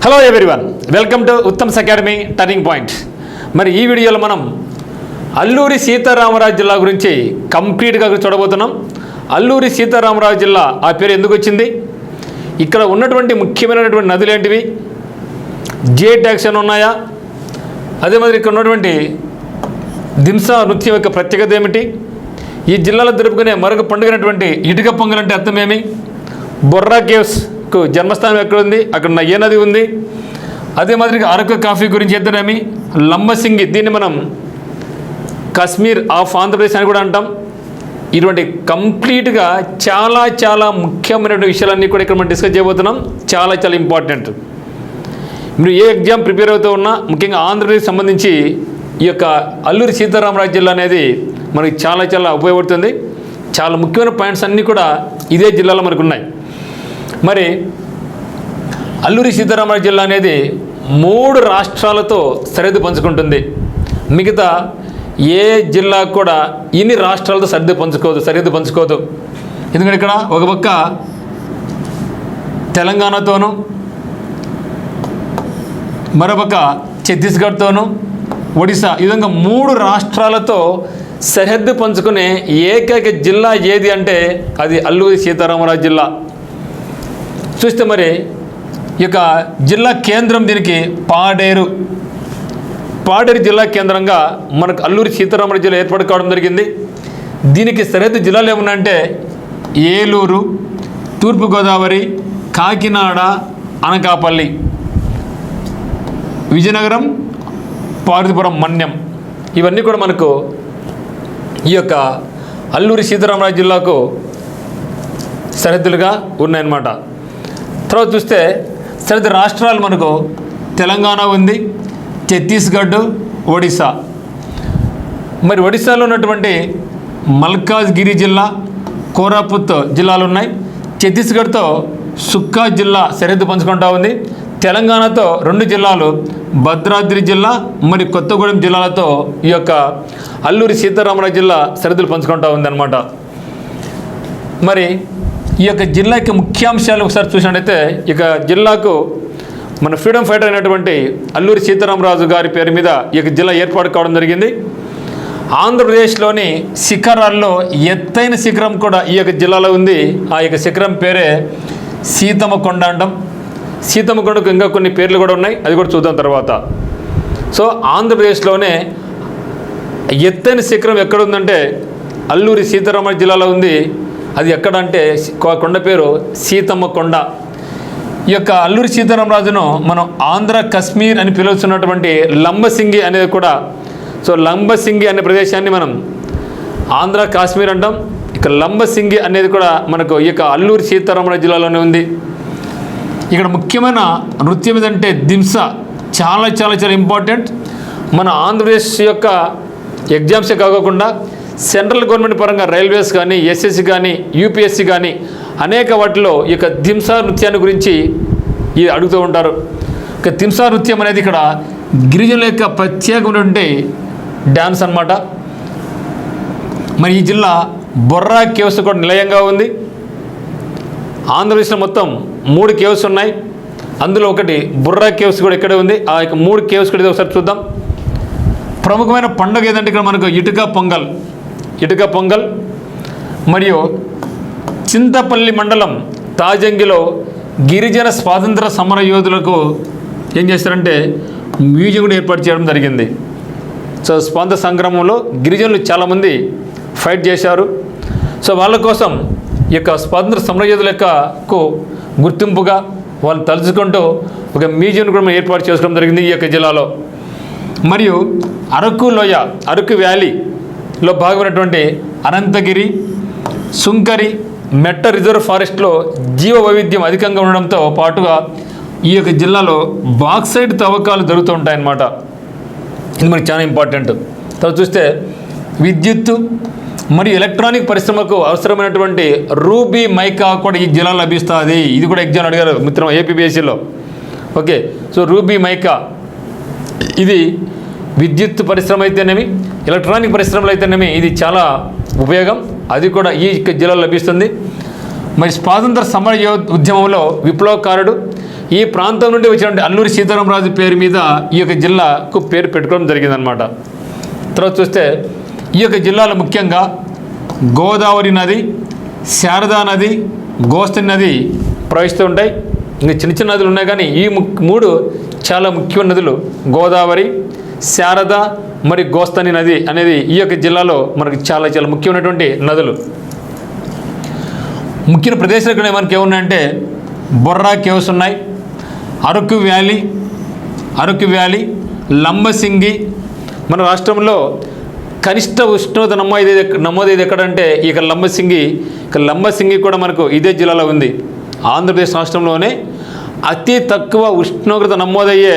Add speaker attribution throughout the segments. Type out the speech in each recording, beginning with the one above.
Speaker 1: Hello everyone, welcome to Uttam's academy turning point. మరి ఈ వీడియోలో మనం అల్లూరి సీతారామరాజు జిల్లా గురించి కంప్లీట్గా చూడబోతున్నాం. అల్లూరి సీతారామరాజు జిల్లా ఆ పేరు ఎందుకు వచ్చింది, ఇక్కడ ఉన్నటువంటి ముఖ్యమైనటువంటి నదులు ఏంటివి, జే ట్యాక్స్ అని ఉన్నాయా, అదే మాదిరి ఇక్కడ ఉన్నటువంటి దింసా నృత్యం యొక్క ప్రత్యేకత ఏమిటి, ఈ జిల్లాలో జరుపుకునే మరొక పండుగైనటువంటి ఇటుక పొంగల్ అంటే అర్థమేమి, బొర్రా కేవ్స్కు జన్మస్థానం ఎక్కడ ఉంది, అక్కడ ఏ నది ఉంది, అదే మాదిరిగా అరకు కాఫీ గురించి చెప్తారేమి, లంబసింగి దీన్ని మనం కాశ్మీర్ ఆఫ్ ఆంధ్రప్రదేశ్ అని కూడా అంటాం. ఇటువంటి కంప్లీట్గా చాలా ముఖ్యమైనటువంటి విషయాలన్నీ కూడా ఇక్కడ మనం డిస్కస్ చేయబోతున్నాం. చాలా ఇంపార్టెంట్. మీరు ఏ ఎగ్జామ్ ప్రిపేర్ అవుతూ ఉన్నా ముఖ్యంగా ఆంధ్రప్రదేశ్ సంబంధించి ఈ యొక్క అల్లూరి సీతారామరాజు జిల్లా అనేది మనకి చాలా ఉపయోగపడుతుంది. చాలా ముఖ్యమైన పాయింట్స్ అన్నీ కూడా ఇదే జిల్లాలో మనకు ఉన్నాయి. మరి అల్లూరి సీతారామరాజు జిల్లా అనేది 3 రాష్ట్రాలతో సరిహద్దు పంచుకుంటుంది. మిగతా ఏ జిల్లా కూడా ఇన్ని రాష్ట్రాలతో సరిహద్దు పంచుకోదు. ఎందుకంటే ఇక్కడ ఒక పక్క తెలంగాణతోనూ, మరోపక్క ఛత్తీస్గఢ్తోనూ, ఒడిశా, ఈ విధంగా 3 రాష్ట్రాలతో సరిహద్దు పంచుకునే ఏకైక జిల్లా ఏది అంటే అది అల్లూరి సీతారామరాజు జిల్లా. చూస్తే మరి ఈ యొక్క జిల్లా కేంద్రం దీనికి పాడేరు జిల్లా కేంద్రంగా మనకు అల్లూరి సీతారామరాజు జిల్లా ఏర్పాటు కావడం జరిగింది. దీనికి సరిహద్దు జిల్లాలు ఏమున్నాయంటే ఏలూరు, తూర్పుగోదావరి, కాకినాడ, అనకాపల్లి, విజయనగరం, పార్వతీపురం, మన్యం, ఇవన్నీ కూడా మనకు ఈ యొక్క అల్లూరి సీతారామరాజు జిల్లాకు సరిహద్దులుగా ఉన్నాయన్నమాట. తర్వాత చూస్తే సరిహద్దు రాష్ట్రాలు మనకు తెలంగాణ ఉంది, ఛత్తీస్గఢ్, ఒడిశా. మరి ఒడిశాలో ఉన్నటువంటి మల్కాజ్గిరి జిల్లా, కోరాపుత్ జిల్లాలు ఉన్నాయి. ఛత్తీస్గఢ్తో సుక్కా జిల్లా సరిహద్దు పంచుకుంటూ ఉంది. తెలంగాణతో 2 జిల్లాలు భద్రాద్రి జిల్లా మరియు కొత్తగూడెం జిల్లాలతో ఈ యొక్క అల్లూరి సీతారామరాజు జిల్లా సరిహద్దులు పంచుకుంటూ ఉందన్నమాట. మరి ఈ యొక్క జిల్లా యొక్క ముఖ్యాంశాలు ఒకసారి చూసినట్టయితే ఇక జిల్లాకు మన ఫ్రీడమ్ ఫైటర్ అయినటువంటి అల్లూరి సీతారామరాజు గారి పేరు మీద ఈ యొక్క జిల్లా ఏర్పాటు కావడం జరిగింది. ఆంధ్రప్రదేశ్లోని శిఖరాల్లో ఎత్తైన శిఖరం కూడా ఈ యొక్క జిల్లాలో ఉంది. ఆ యొక్క శిఖరం పేరే సీతమ్మ కొండ అంటాం. సీతమ్మ కొండకు ఇంకా కొన్ని పేర్లు కూడా ఉన్నాయి, అది కూడా చూద్దాం తర్వాత. సో ఆంధ్రప్రదేశ్లోనే ఎత్తైన శిఖరం ఎక్కడ ఉందంటే అల్లూరి సీతారామరాజు జిల్లాలో ఉంది. అది ఎక్కడ అంటే కొండ పేరు సీతమ్మ కొండ. ఈ యొక్క అల్లూరి సీతారామరాజును మనం ఆంధ్ర కాశ్మీర్ అని పిలుస్తున్నటువంటి లంబసింగి అనేది కూడా, సో లంబసింగి అనే ప్రదేశాన్ని మనం ఆంధ్ర కాశ్మీర్ అంటాం. ఇక లంబసింగి అనేది కూడా మనకు ఈ యొక్క అల్లూరి సీతారామరాజు జిల్లాలోనే ఉంది. ఇక్కడ ముఖ్యమైన నృత్యం ఏదంటే దింసా. చాలా ఇంపార్టెంట్. మన ఆంధ్రప్రదేశ్ యొక్క ఎగ్జామ్సే కాకుండా సెంట్రల్ గవర్నమెంట్ పరంగా రైల్వేస్ కానీ, ఎస్ఎస్సి కానీ, యూపీఎస్సి కానీ అనేక వాటిలో ఈ యొక్క దింసా నృత్యాన్ని గురించి ఇది అడుగుతూ ఉంటారు. ఇక దింసా నృత్యం అనేది ఇక్కడ గిరిజనుల యొక్క ప్రత్యేకమైనటువంటి డ్యాన్స్ అన్నమాట. మరి ఈ జిల్లా బొర్రా కేవ్స్ కూడా నిలయంగా ఉంది. ఆంధ్రప్రదేశ్లో మొత్తం 3 కేవ్స్ ఉన్నాయి. అందులో ఒకటి బొర్రా కేవ్స్ కూడా ఇక్కడే ఉంది. ఆ యొక్క 3 కేవ్స్ కూడా ఒకసారి చూద్దాం. ప్రముఖమైన పండుగ ఏదంటే ఇక్కడ మనకు ఇటుక పొంగల్ మరియు చింతపల్లి మండలం తాజంగిలో గిరిజన స్వాతంత్ర సమర యోధులకు ఏం చేస్తారంటే మ్యూజియం కూడా ఏర్పాటు చేయడం జరిగింది. సో స్వాతంత్ర సంగ్రామంలో గిరిజనులు చాలామంది ఫైట్ చేశారు. సో వాళ్ళ కోసం ఈ యొక్క స్వాతంత్ర సమర యోధుల యొక్క గుర్తింపుగా వాళ్ళు తలుచుకుంటూ ఒక మ్యూజియం కూడా ఏర్పాటు చేసుకోవడం జరిగింది ఈ యొక్క జిల్లాలో. మరియు అరకు వ్యాలీలో భాగమైనటువంటి అనంతగిరి, సుంకరి, మెట్ట రిజర్వ్ ఫారెస్ట్లో జీవ వైవిధ్యం అధికంగా ఉండడంతో పాటుగా ఈ యొక్క జిల్లాలో బాక్సైట్ తవ్వకాలు జరుగుతూ ఉంటాయన్నమాట. ఇది మనకి చాలా ఇంపార్టెంట్. తర్వాత చూస్తే విద్యుత్తు మరియు ఎలక్ట్రానిక్ పరిశ్రమకు అవసరమైనటువంటి రూబీ మైకా కూడా ఈ జిల్లాలో లభిస్తుంది. ఇది కూడా ఎగ్జామ్ అడిగారు మిత్రం ఏపీపీఎస్సీలో. ఓకే, సో రూబీ మైకా ఇది విద్యుత్ పరిశ్రమ అయితేనేమి, ఎలక్ట్రానిక్ పరిశ్రమలు అయితేనేమి ఇది చాలా ఉపయోగం. అది కూడా ఈ జిల్లాలో లభిస్తుంది. మరి స్వాతంత్ర సమర ఉద్యమంలో విప్లవకారుడు, ఈ ప్రాంతం నుండి వచ్చినటువంటి అల్లూరి సీతారామరాజు పేరు మీద ఈ యొక్క జిల్లాకు పేరు పెట్టుకోవడం జరిగిందనమాట. తర్వాత చూస్తే ఈ యొక్క జిల్లాలో ముఖ్యంగా గోదావరి నది, శారదా నది, గోస్తని నది ప్రవహిస్తూ ఉంటాయి. ఇంకా చిన్న చిన్న నదులు ఉన్నాయి, కానీ ఈ మూడు చాలా ముఖ్యమైన నదులు గోదావరి, శారద మరియు గోస్తని నది అనేది ఈ యొక్క జిల్లాలో మనకి చాలా చాలా ముఖ్యమైనటువంటి నదులు. ముఖ్యమైన ప్రదేశాలు ఇక్కడ మనకి ఏమున్నాయంటే బొర్రా కేవ్స్ ఉన్నాయి, అరకు వ్యాలీ, లంబసింగి. మన రాష్ట్రంలో కనిష్ట ఉష్ణోగ్రత నమోదైది ఎక్కడంటే ఇక లంబసింగి కూడా మనకు ఇదే జిల్లాలో ఉంది. ఆంధ్రప్రదేశ్ రాష్ట్రంలోనే అతి తక్కువ ఉష్ణోగ్రత నమోదయ్యే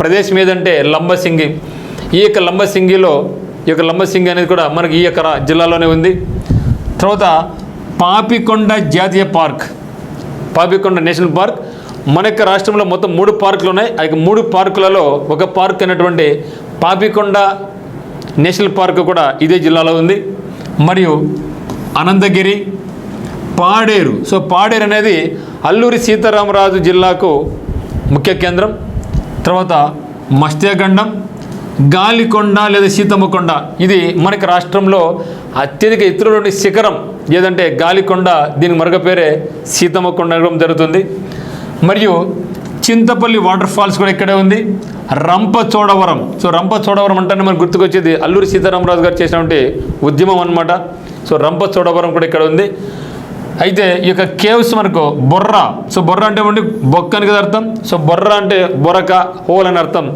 Speaker 1: ప్రదేశం ఏదంటే లంబసింగి. ఈ యొక్క లంబసింగి అనేది కూడా మనకి ఈ యొక్క జిల్లాలోనే ఉంది. తర్వాత పాపికొండ జాతీయ పార్క్, పాపికొండ నేషనల్ పార్క్. మన యొక్క రాష్ట్రంలో మొత్తం 3 పార్కులు ఉన్నాయి. ఆ 3 పార్కులలో ఒక పార్క్ అయినటువంటి పాపికొండ నేషనల్ పార్క్ కూడా ఇదే జిల్లాలో ఉంది. మరియు అనంతగిరి, పాడేరు. సో పాడేరు అనేది అల్లూరి సీతారామరాజు జిల్లాకు ముఖ్య కేంద్రం. తర్వాత మత్స్యగండం, గాలికొండ లేదా సీతమ్మకొండ. ఇది మనకి రాష్ట్రంలో అత్యధిక ఎత్తులోని శిఖరం ఏదంటే గాలికొండ, దీని మరొక పేరే సీతమ్మకొండ జరుగుతుంది. మరియు చింతపల్లి వాటర్ ఫాల్స్ కూడా ఇక్కడే ఉంది. రంపచోడవరం. సో రంపచోడవరం అంటే మనకు గుర్తుకొచ్చేది అల్లూరి సీతారామరాజు గారు చేసినటువంటి ఉద్యమం అనమాట. సో రంపచోడవరం కూడా ఇక్కడ ఉంది. అయితే ఈ యొక్క కేవ్స్ మనకు బొర్రా. సో బొర్రా అంటే ఏమంటే బొక్క అని కదా అర్థం. సో బొర్రా అంటే బొరక, హోల్ అని అర్థం.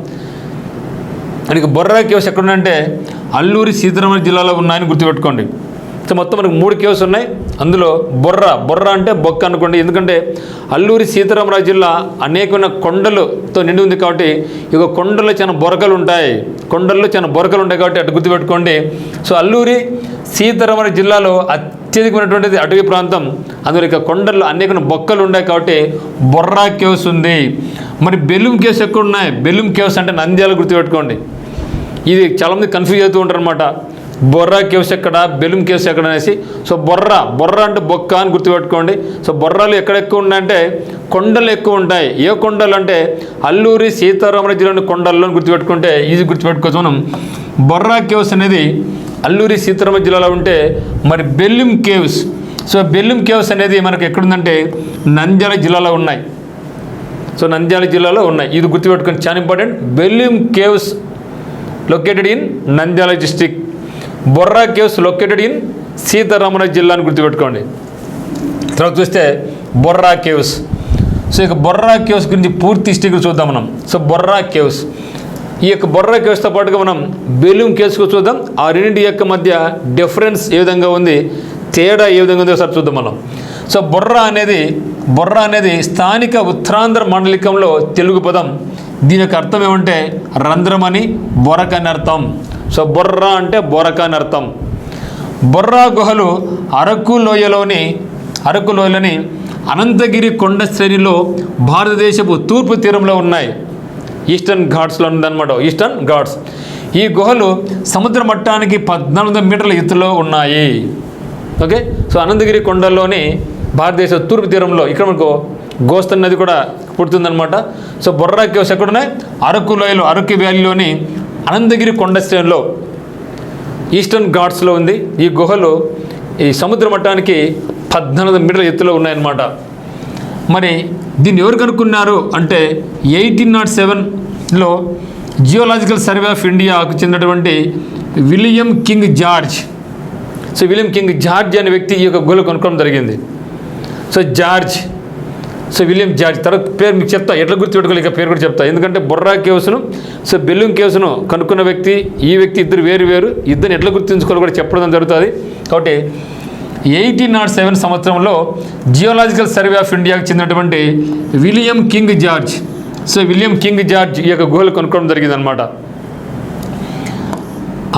Speaker 1: మనకి బొర్రా కేవ్స్ ఎక్కడున్నాయంటే అల్లూరి సీతారామరాజు జిల్లాలో ఉన్నాయని గుర్తుపెట్టుకోండి. సో మొత్తం మనకు 3 కేవ్స్ ఉన్నాయి. అందులో బొర్రా అంటే బొక్క అనుకోండి. ఎందుకంటే అల్లూరి సీతారామరాజు జిల్లా అనేకమైన కొండలతో నిండి ఉంది కాబట్టి ఇక కొండల్లో చాలా బొరకలు ఉంటాయి. కాబట్టి అటు గుర్తుపెట్టుకోండి. సో అల్లూరి సీతారామరాజు జిల్లాలో అత్యధికమైనటువంటిది అటవీ ప్రాంతం. అందులో ఇక కొండల్లో అనేకమైన బొక్కలు ఉన్నాయి కాబట్టి బొర్రా కేవ్స్ ఉంది. మరి బెలూమ్ కేవ్స్ ఎక్కడ ఉన్నాయి? బెలూమ్ కేవ్స్ అంటే నంద్యాల, గుర్తుపెట్టుకోండి. ఇది చాలామంది కన్ఫ్యూజ్ అవుతూ ఉంటారు అనమాట. బొర్రా కేవ్స్ ఎక్కడ, బెలూమ్ కేవ్స్ ఎక్కడ అనేసి. సో బొర్రా అంటే బొక్క అని గుర్తుపెట్టుకోండి. సో బొర్రాలు ఎక్కడ ఎక్కువ ఉన్నాయంటే కొండలు ఎక్కువ ఉంటాయి. ఏ కొండలు అంటే అల్లూరి సీతారామరాజు జిల్లాలోని కొండల్లో గుర్తుపెట్టుకుంటే ఈజీ గుర్తుపెట్టుకోవచ్చు మనం. బొర్రా కేవ్స్ అనేది అల్లూరి సీతారామరాజు జిల్లాలో ఉంటే, మరి Belum caves. So Belum caves అనేది మనకు ఎక్కడుందంటే నంద్యాల జిల్లాలో ఉన్నాయి. సో నంద్యాల జిల్లాలో ఉన్నాయి. ఇది గుర్తుపెట్టుకోండి, చాలా important. Belum caves located in Nandyal district. Borra caves located in Sitaramaraju జిల్లా అని గుర్తుపెట్టుకోండి. తర్వాత చూస్తే బొర్రా కేవ్స్. సో ఇక బొర్రా కేవ్స్ గురించి పూర్తి హిస్టరీ చూద్దాం మనం. సో బొర్రా కేవ్స్, ఈ యొక్క బొర్రా కేవ్స్తో పాటుగా మనం బెలూమ్ కేవ్స్కు చూద్దాం. ఆ రెండింటి యొక్క మధ్య డిఫరెన్స్ ఏ విధంగా ఉంది, తేడా ఏ విధంగా ఉందో ఒకసారి చూద్దాం మనం. సో బొర్రా అనేది స్థానిక ఉత్తరాంధ్ర మండలికంలో తెలుగు పదం. దీని యొక్క అర్థం ఏమంటే రంధ్రమని, బొరక అని అర్థం. సో బొర్రా అంటే బొరక అని అర్థం. బొర్రా గుహలు అరకు లోయలోని అనంతగిరి కొండ శ్రేణిలో భారతదేశపు తూర్పు తీరంలో ఉన్నాయి. ఈస్టర్న్ ఘాట్స్లో ఉందన్నమాట, ఈస్టర్న్ ఘాట్స్. ఈ గుహలు సముద్ర మట్టానికి 14 మీటర్ల ఎత్తులో ఉన్నాయి. ఓకే. సో అనంతగిరి కొండల్లోని భారతదేశ తూర్పు తీరంలో ఇక్కడ మనకు గోస్తని నది కూడా పుడుతుందన్నమాట. సో బొర్రా కేవ్స్ ఎక్కడున్నాయి? అరకు లోయలో, అరకు వ్యాలీలోని అనంతగిరి కొండ శ్రేణిలో ఈస్టర్న్ ఘాట్స్లో ఉంది. ఈ గుహలు ఈ సముద్ర మట్టానికి 14 మీటర్ల ఎత్తులో ఉన్నాయన్నమాట. మరి దీన్ని ఎవరు కనుక్కున్నారు అంటే 1807లో జియోలాజికల్ సర్వే ఆఫ్ ఇండియాకు చెందినటువంటి William King George. So William King George అనే వ్యక్తి ఈ యొక్క గుహలు కనుక్కోవడం జరిగింది. So William George. తర్వాత పేరు మీకు చెప్తా, ఎట్లా గుర్తుపెట్టుకోవాలి, ఇక పేరు కూడా చెప్తా. ఎందుకంటే బొర్రా కేవ్స్ను, సో బెలూమ్ కేవ్స్ను కనుక్కున్న వ్యక్తి, ఈ వ్యక్తి ఇద్దరు వేరు. ఇద్దరిని ఎట్లా గుర్తుంచుకోవాలి కూడా చెప్పడం జరుగుతుంది. కాబట్టి 1807 సంవత్సరంలో జియోలాజికల్ సర్వే ఆఫ్ ఇండియాకు చెందినటువంటి William King George. So William King George ఈ యొక్క గుహలు కనుక్కోవడం జరిగిందనమాట.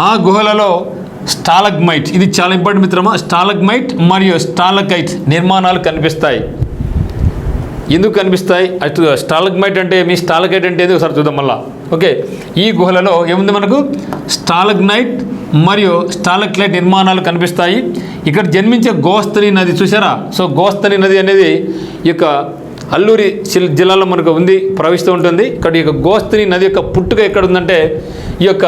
Speaker 1: ఆ గుహలలో స్టాలగ్మైట్, ఇది చాలా ఇంపార్టెంట్ మిత్రమా, స్టాలగ్మైట్ మరియు స్టాలకైట్ నిర్మాణాలు కనిపిస్తాయి. ఎందుకు కనిపిస్తాయి? అటు స్టాలగ్మైట్ అంటే మీ స్టాలకైట్ అంటే ఏదో ఒకసారి చూద్దాం మళ్ళా. ఓకే. ఈ గుహలలో ఏముంది మనకు? స్టాలగ్మైట్ మరియు స్టాలక్లైట్ నిర్మాణాలు కనిపిస్తాయి. ఇక్కడ జన్మించే గోస్తని నది చూసారా? సో గోస్తని నది అనేది ఈ యొక్క అల్లూరి జిల్లాలో మనకు ఉంది, ప్రవహిస్తూ ఉంటుంది. ఇక్కడ ఈ యొక్క గోస్తని నది యొక్క పుట్టుక ఎక్కడ ఉందంటే, ఈ యొక్క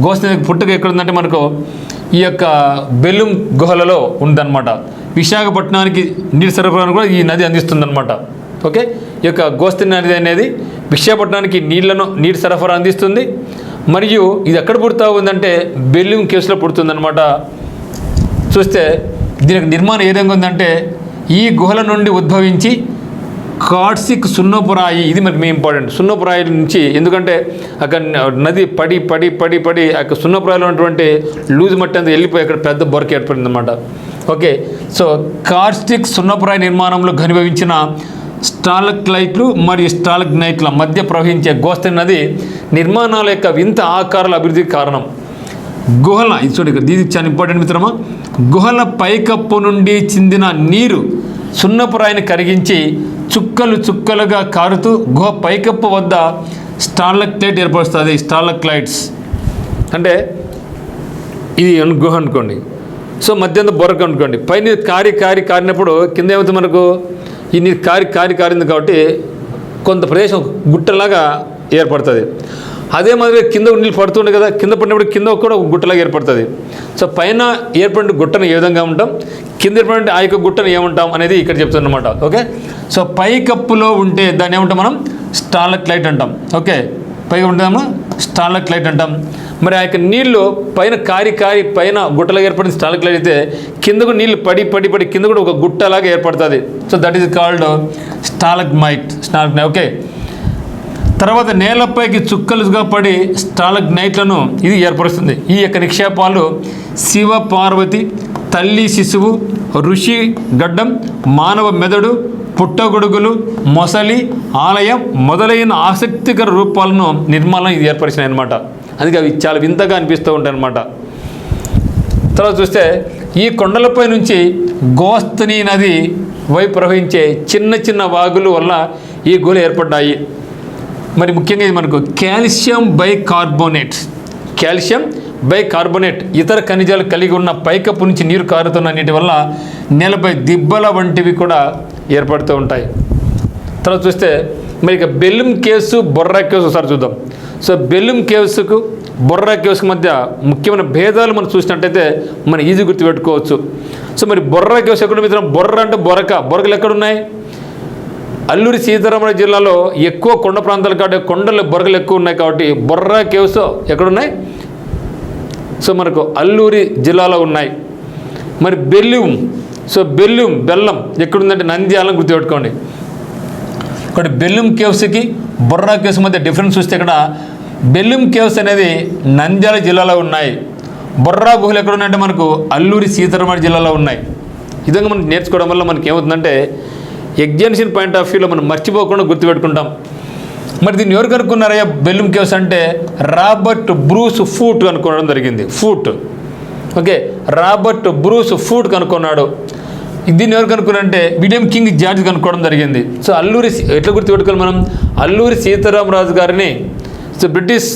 Speaker 1: గోస్తని నది పుట్టుక ఎక్కడ ఉందంటే మనకు ఈ యొక్క బెలూం గుహలలో ఉందన్నమాట. విశాఖపట్నానికి నీటి సరఫరాను కూడా ఈ నది అందిస్తుందన్నమాట. ఓకే, ఈ యొక్క గోస్తని నది అనేది విశాఖపట్నానికి నీటి సరఫరా అందిస్తుంది. మరియు ఇది ఎక్కడ పుడుతూ ఉందంటే బెలూం కేవ్స్లో పుడుతుందన్నమాట. చూస్తే దీనికి నిర్మాణం ఏ విధంగా ఉందంటే, ఈ గుహల నుండి ఉద్భవించి కార్సిక్ సున్నపురాయి, ఇది మనకి మెయిన్ ఇంపార్టెంట్, సున్నపురాయి నుంచి, ఎందుకంటే అక్కడ నది పడి పడి పడి పడి అక్కడ సున్నపురాయిలో ఉన్నటువంటి లూజ్ మట్టి అంతా వెళ్ళిపోయి అక్కడ పెద్ద బొరక ఏర్పడింది అన్నమాట. ఓకే, సో కార్సిక్ సున్నపురాయి నిర్మాణంలో ఘనీభవించిన స్టాలక్లైట్లు మరియు స్టాలగ్నైట్ల మధ్య ప్రవహించే గోస్తని నది నిర్మాణాల యొక్క వింత ఆకారాల అభివృద్ధికి కారణం. గుహల, ఇది చూడండి ఇక్కడ, ఇది చాలా ఇంపార్టెంట్ మిత్రమా. గుహల పైకప్పు నుండి చిందిన నీరు సున్నపురాయిని కరిగించి చుక్కలు చుక్కలుగా కారుతూ గుహ పైకప్పు వద్ద స్టాలక్లైట్ ఏర్పరుస్తుంది. స్టాలక్లైట్స్ అంటే ఇది గుహ అనుకోండి. సో మధ్యంత బొరక అనుకోండి. పైన కారినప్పుడు కింద ఏమవుతుంది, మనకు ఈ నీరు కారింది కాబట్టి కొంత ప్రదేశం గుట్టలాగా ఏర్పడుతుంది. అదే మాదిరిగా కింద నీళ్ళు పడుతుండే కదా, కింద పడినప్పుడు కింద కూడా ఒక గుట్టలాగా ఏర్పడుతుంది. సో పైన ఏర్పడిన గుట్టను ఏ విధంగా ఉంటాం, కింద ఏర్పడిన ఆ యొక్క గుట్టను ఏమంటాం అనేది ఇక్కడ చెప్తున్నమాట. ఓకే, సో పై కప్పులో ఉంటే దాన్ని ఏమంటాం మనం, స్టాలక్లైట్ అంటాం. ఓకే, పైగా ఉంటాము స్టాలక్లైట్ అంటాం. మరి ఆ యొక్క నీళ్ళు పైన కారి పైన గుట్టలాగా ఏర్పడింది స్టాలక్లైట్ అయితే, కిందకు నీళ్ళు పడి పడి పడి కింద కూడా ఒక గుట్టలాగా ఏర్పడుతుంది. So that is called stalagmite. Okay, తర్వాత నేలపైకి చుక్కలుగా పడి స్టాలగ్నైట్లను ఇది ఏర్పరుస్తుంది. ఈ యొక్క నిక్షేపాలు శివ పార్వతి, తల్లి శిశువు, ఋషి గడ్డం, మానవ మెదడు, పుట్టగొడుగులు, మొసలి, ఆలయం మొదలైన ఆసక్తికర రూపాలను నిర్మాణం ఇది ఏర్పరిచినాయి అనమాట. అందుకే అవి చాలా వింతగా అనిపిస్తూ ఉంటాయి అన్నమాట. తర్వాత చూస్తే ఈ కొండలపై నుంచి గోస్తని నది వైపు ప్రవహించే చిన్న చిన్న వాగుల వల్ల ఈ గుహలు ఏర్పడ్డాయి. మరి ముఖ్యంగా ఇది మనకు కాల్షియం బైకార్బోనేట్ ఇతర ఖనిజాలు కలిగి ఉన్న పైకప్పు నుంచి నీరు కారుతున్న నీటి వల్ల నేలపై దిబ్బల వంటివి కూడా ఏర్పడుతూ ఉంటాయి. తర్వాత చూస్తే మరి ఇక బెలూం కేవ్స్, బొర్రా కేవ్స్ ఒకసారి చూద్దాం. సో బెలూం కేవ్స్కు బొర్రా కేవ్స్కి మధ్య ముఖ్యమైన భేదాలు మనం చూసినట్టయితే మనం ఈజీ గుర్తుపెట్టుకోవచ్చు. సో మరి బొర్రా కేవ్స్ ఎక్కడ మిత్రం, బొర్ర అంటే బొరకలు ఎక్కడున్నాయి, అల్లూరి సీతారామరాజు జిల్లాలో ఎక్కువ కొండ ప్రాంతాలు కాబట్టి కొండలు బొరకలు ఎక్కువ ఉన్నాయి కాబట్టి బొర్రా కేవ్స్ ఎక్కడున్నాయి, సో మనకు అల్లూరి జిల్లాలో ఉన్నాయి. మరి బెల్లం ఎక్కడుందంటే నంద్యాలను గుర్తుపెట్టుకోండి. ఇక్కడ బెలూం కేవ్స్కి బొర్రా కేవ్స్ మధ్య డిఫరెన్స్ చూస్తే ఇక్కడ బెలూం కేవ్స్ అనేది నంద్యాల జిల్లాలో ఉన్నాయి. బొర్రా గుహలు ఎక్కడ ఉన్నాయంటే మనకు అల్లూరి సీతారామరాజు జిల్లాలో ఉన్నాయి. ఈ విధంగా మనం నేర్చుకోవడం వల్ల మనకి ఏమవుతుందంటే ఎగ్జామినేషన్ పాయింట్ ఆఫ్ వ్యూలో మనం మర్చిపోకుండా గుర్తుపెట్టుకుంటాం. మరి దీన్ని ఎవరు కనుక్కున్నారయ్యా బెలూం కేవ్స్ అంటే, రాబర్ట్ బ్రూస్ ఫూట్ కనుక్కోవడం జరిగింది. ఓకే, రాబర్ట్ బ్రూస్ ఫూట్ కనుక్కున్నాడు. దీన్ని ఎవరు కనుక్కున్నారంటే విలియం కింగ్ జార్జ్ కనుక్కోవడం జరిగింది. సో అల్లూరి ఎట్లా గుర్తుపెట్టుకోవాలి మనం, అల్లూరి సీతారామరాజు గారిని సో బ్రిటిష్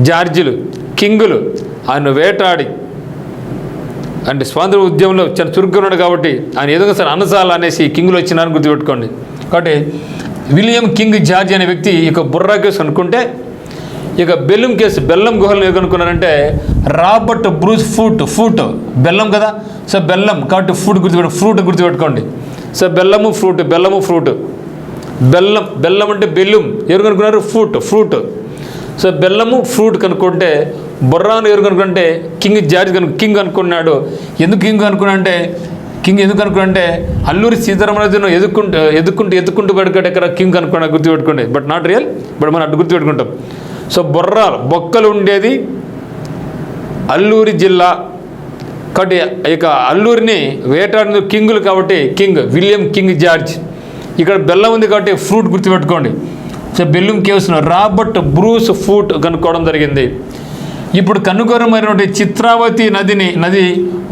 Speaker 1: జార్జీలు, కింగులు ఆయన వేటాడి అంటే స్వాతంత్ర ఉద్యమంలో చాలా చురుగ్గా ఉన్నాడు కాబట్టి ఆయన ఏదో సార్ అనసాల అనేసి కింగులు వచ్చినారని గుర్తుపెట్టుకోండి. కాబట్టి విలియం కింగ్ జార్జ్ అనే వ్యక్తి ఇక బొర్రా కేవ్స్ అనుకుంటే, ఇక బెలూం కేవ్స్ బెల్లం గుహలను ఏమనుకున్నారంటే రాబర్ట్ బ్రూస్ ఫూట్ బెల్లం కదా, సో బెల్లం కాబట్టి ఫ్రూట్ గుర్తుపెట్టుకోండి. సో బెల్లము ఫ్రూట్ బెల్లం అంటే బెలూం ఎవరు కనుక్కున్నారు, ఫ్రూట్. సో బెల్లము ఫ్రూట్ కనుక్కుంటే బొర్రాను ఎవరు కనుక్కుంటే కింగ్ జార్జ్ కింగ్ అనుకున్నాడు. ఎందుకు కింగ్ అనుకున్నాడంటే అల్లూరి సీతారామరాజును ఎదుక్కుంటూ పెట్టుకుంటే ఎక్కడ కింగ్ అనుకున్నా గుర్తుపెట్టుకోండి. బట్ నాట్ రియల్, బట్ మనం అటు గుర్తుపెట్టుకుంటాం. సో బొక్కలు ఉండేది అల్లూరి జిల్లా కాబట్టి ఇక అల్లూరిని వేటాడిన కింగులు కాబట్టి విలియం కింగ్ జార్జ్. ఇక్కడ బెల్లం ఉంది కాబట్టి ఫ్రూట్ గుర్తుపెట్టుకోండి. సో బెలూం కేవ్స్ను రాబర్ట్ బ్రూస్ ఫూట్ కనుక్కోవడం జరిగింది. ఇప్పుడు కనుగొనమైనటువంటి చిత్రావతి నది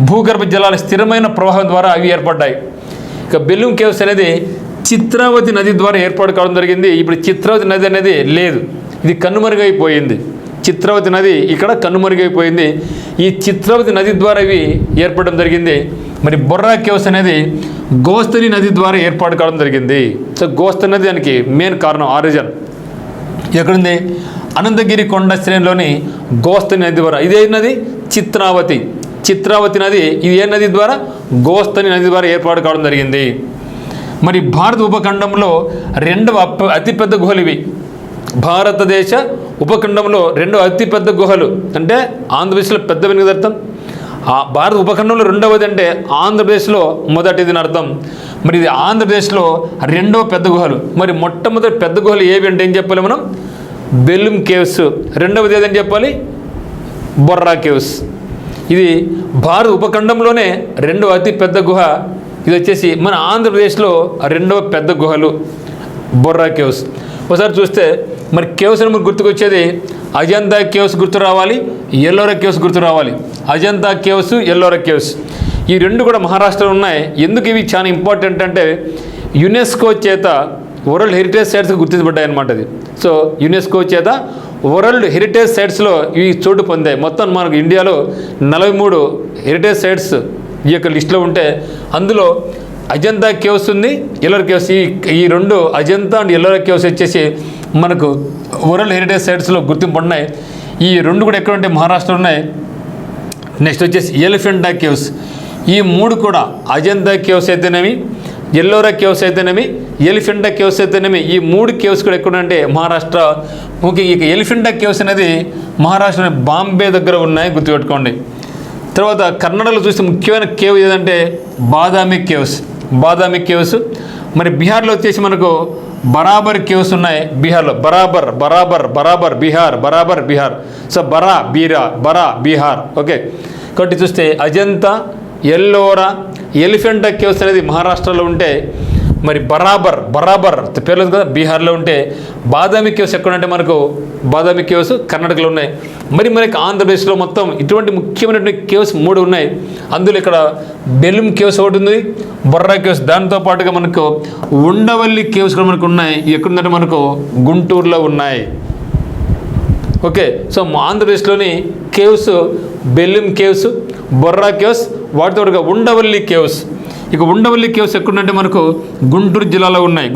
Speaker 1: భూగర్భ జలాల స్థిరమైన ప్రవాహం ద్వారా అవి ఏర్పడ్డాయి. ఇక బెలూం కేవ్స్ అనేది చిత్రావతి నది ద్వారా ఏర్పాటు కావడం జరిగింది. ఇప్పుడు చిత్రావతి నది అనేది లేదు, ఇది కనుమరుగైపోయింది. చిత్రావతి నది ఇక్కడ కనుమరుగైపోయింది. ఈ చిత్రావతి నది ద్వారా ఇవి ఏర్పడడం జరిగింది. మరి బొర్రా కేవ్స్ అనేది గోస్తని నది ద్వారా ఏర్పాటు కావడం జరిగింది. సో గోస్తని నది దానికి మెయిన్ కారణం, ఆరిజిన్ ఎక్కడుంది? అనంతగిరి కొండ శ్రేణిలోని గోస్తని నది ద్వారా. ఇదే నది చిత్రావతి నది. ఇది ఏ నది ద్వారా? గోస్తని నది ద్వారా ఏర్పాటు కావడం జరిగింది. మరి భారత ఉపఖండంలో రెండవ అతిపెద్ద గుహలు ఇవి. భారతదేశ ఉపఖండంలో రెండవ అతిపెద్ద గుహలు అంటే ఆంధ్రప్రదేశ్లో పెద్దవని అర్థం. భారత ఉపఖండంలో రెండవది అంటే ఆంధ్రప్రదేశ్లో మొదటిది అర్థం. మరి ఇది ఆంధ్రప్రదేశ్లో రెండవ పెద్ద గుహలు. మరి మొట్టమొదటి పెద్ద గుహలు ఏవి అంటే ఏం చెప్పాలి మనం? బెలూమ్ కేవ్స్. రెండవది ఏదని చెప్పాలి? బొర్రా కేవ్స్. ఇది భారత ఉపఖండంలోనే రెండవ అతి పెద్ద గుహ. ఇది వచ్చేసి మన ఆంధ్రప్రదేశ్లో రెండవ పెద్ద గుహలు బొర్రా కేవ్స్. ఒకసారి చూస్తే మరి కేవ్స్ అని మనకు గుర్తుకొచ్చేది అజంతా కేవ్స్ గుర్తు రావాలి, ఎల్లోరా కేవ్స్ గుర్తు రావాలి. అజంతా కేవ్స్, ఎల్లోరా కేవ్స్ ఈ రెండు కూడా మహారాష్ట్రలో ఉన్నాయి. ఎందుకు ఇవి చాలా ఇంపార్టెంట్ అంటే యునెస్కో చేత వరల్డ్ హెరిటేజ్ సైట్స్కి గుర్తించబడ్డాయి అన్నమాట. అది సో యునెస్కో చేత వరల్డ్ హెరిటేజ్ సైట్స్లో ఇవి చోటు పొందాయి. మొత్తం మనకు ఇండియాలో 43 హెరిటేజ్ సైట్స్ ఈ యొక్క లిస్టులో ఉంటే అందులో అజంతా కేవ్స్ ఉంది, ఎల్లోరా కేవ్స్. ఈ రెండు అజంతా అండ్ ఎల్లోరా కేవ్స్ వచ్చేసి మనకు వరల్డ్ హెరిటేజ్ సైట్స్లో గుర్తింపు ఉన్నాయి. ఈ రెండు కూడా ఎక్కడ ఉంటాయి? మహారాష్ట్రలో ఉన్నాయి. నెక్స్ట్ వచ్చేసి ఎలిఫెంటా కేవ్స్. ఈ మూడు కూడా అజంతా కేవ్స్ అయితేనేమి, ఎల్లోరా కేవ్స్ అయితేనేమి, ఎలిఫెంటా కేవ్స్ అయితేనేమి ఈ మూడు కేవ్స్ కూడా ఎక్కడంటే మహారాష్ట్ర. ఓకే, ఇక ఎలిఫెంటా కేవ్స్ అనేది మహారాష్ట్ర బాంబే దగ్గర ఉన్నాయి, గుర్తుపెట్టుకోండి. తర్వాత కర్ణాటకలో చూస్తే ముఖ్యమైన కేవ్ ఏదంటే బాదామి కేవ్స్. మరి బీహార్లో వచ్చేసి మనకు బరాబర్ కేవ్స్ ఉన్నాయి. బీహార్లో బరాబర్ బీహార్. సో బరా బీహార్. ఓకే, కాబట్టి చూస్తే అజంతా, ఎల్లోరా, ఎలిఫెంటా కేవ్స్ అనేది మహారాష్ట్రలో ఉంటే మరి బరాబర్ పేర్లేదు కదా బీహార్లో ఉంటే బాదామి కేవ్స్ ఎక్కడంటే మనకు బాదామి కేవ్స్ కర్ణాటకలో ఉన్నాయి. మరి మనకి ఆంధ్రప్రదేశ్లో మొత్తం ఇటువంటి ముఖ్యమైనటువంటి కేవ్స్ 3 ఉన్నాయి. అందులో ఇక్కడ బెలూమ్ కేవ్స్ ఒకటి ఉంది, బొర్రా కేవ్స్. దాంతో పాటుగా మనకు ఉండవల్లి కేవ్స్ కూడా మనకు ఉన్నాయి. ఎక్కడుందంటే మనకు గుంటూరులో ఉన్నాయి. ఓకే, సో ఆంధ్రప్రదేశ్లోని caves Belum caves, Borra caves, వాటితో పాటుగా ఉండవల్లి కేవ్స్. ఇక ఉండవల్లి కేవ్స్ ఎక్కడంటే మనకు గుంటూరు జిల్లాలో ఉన్నాయి.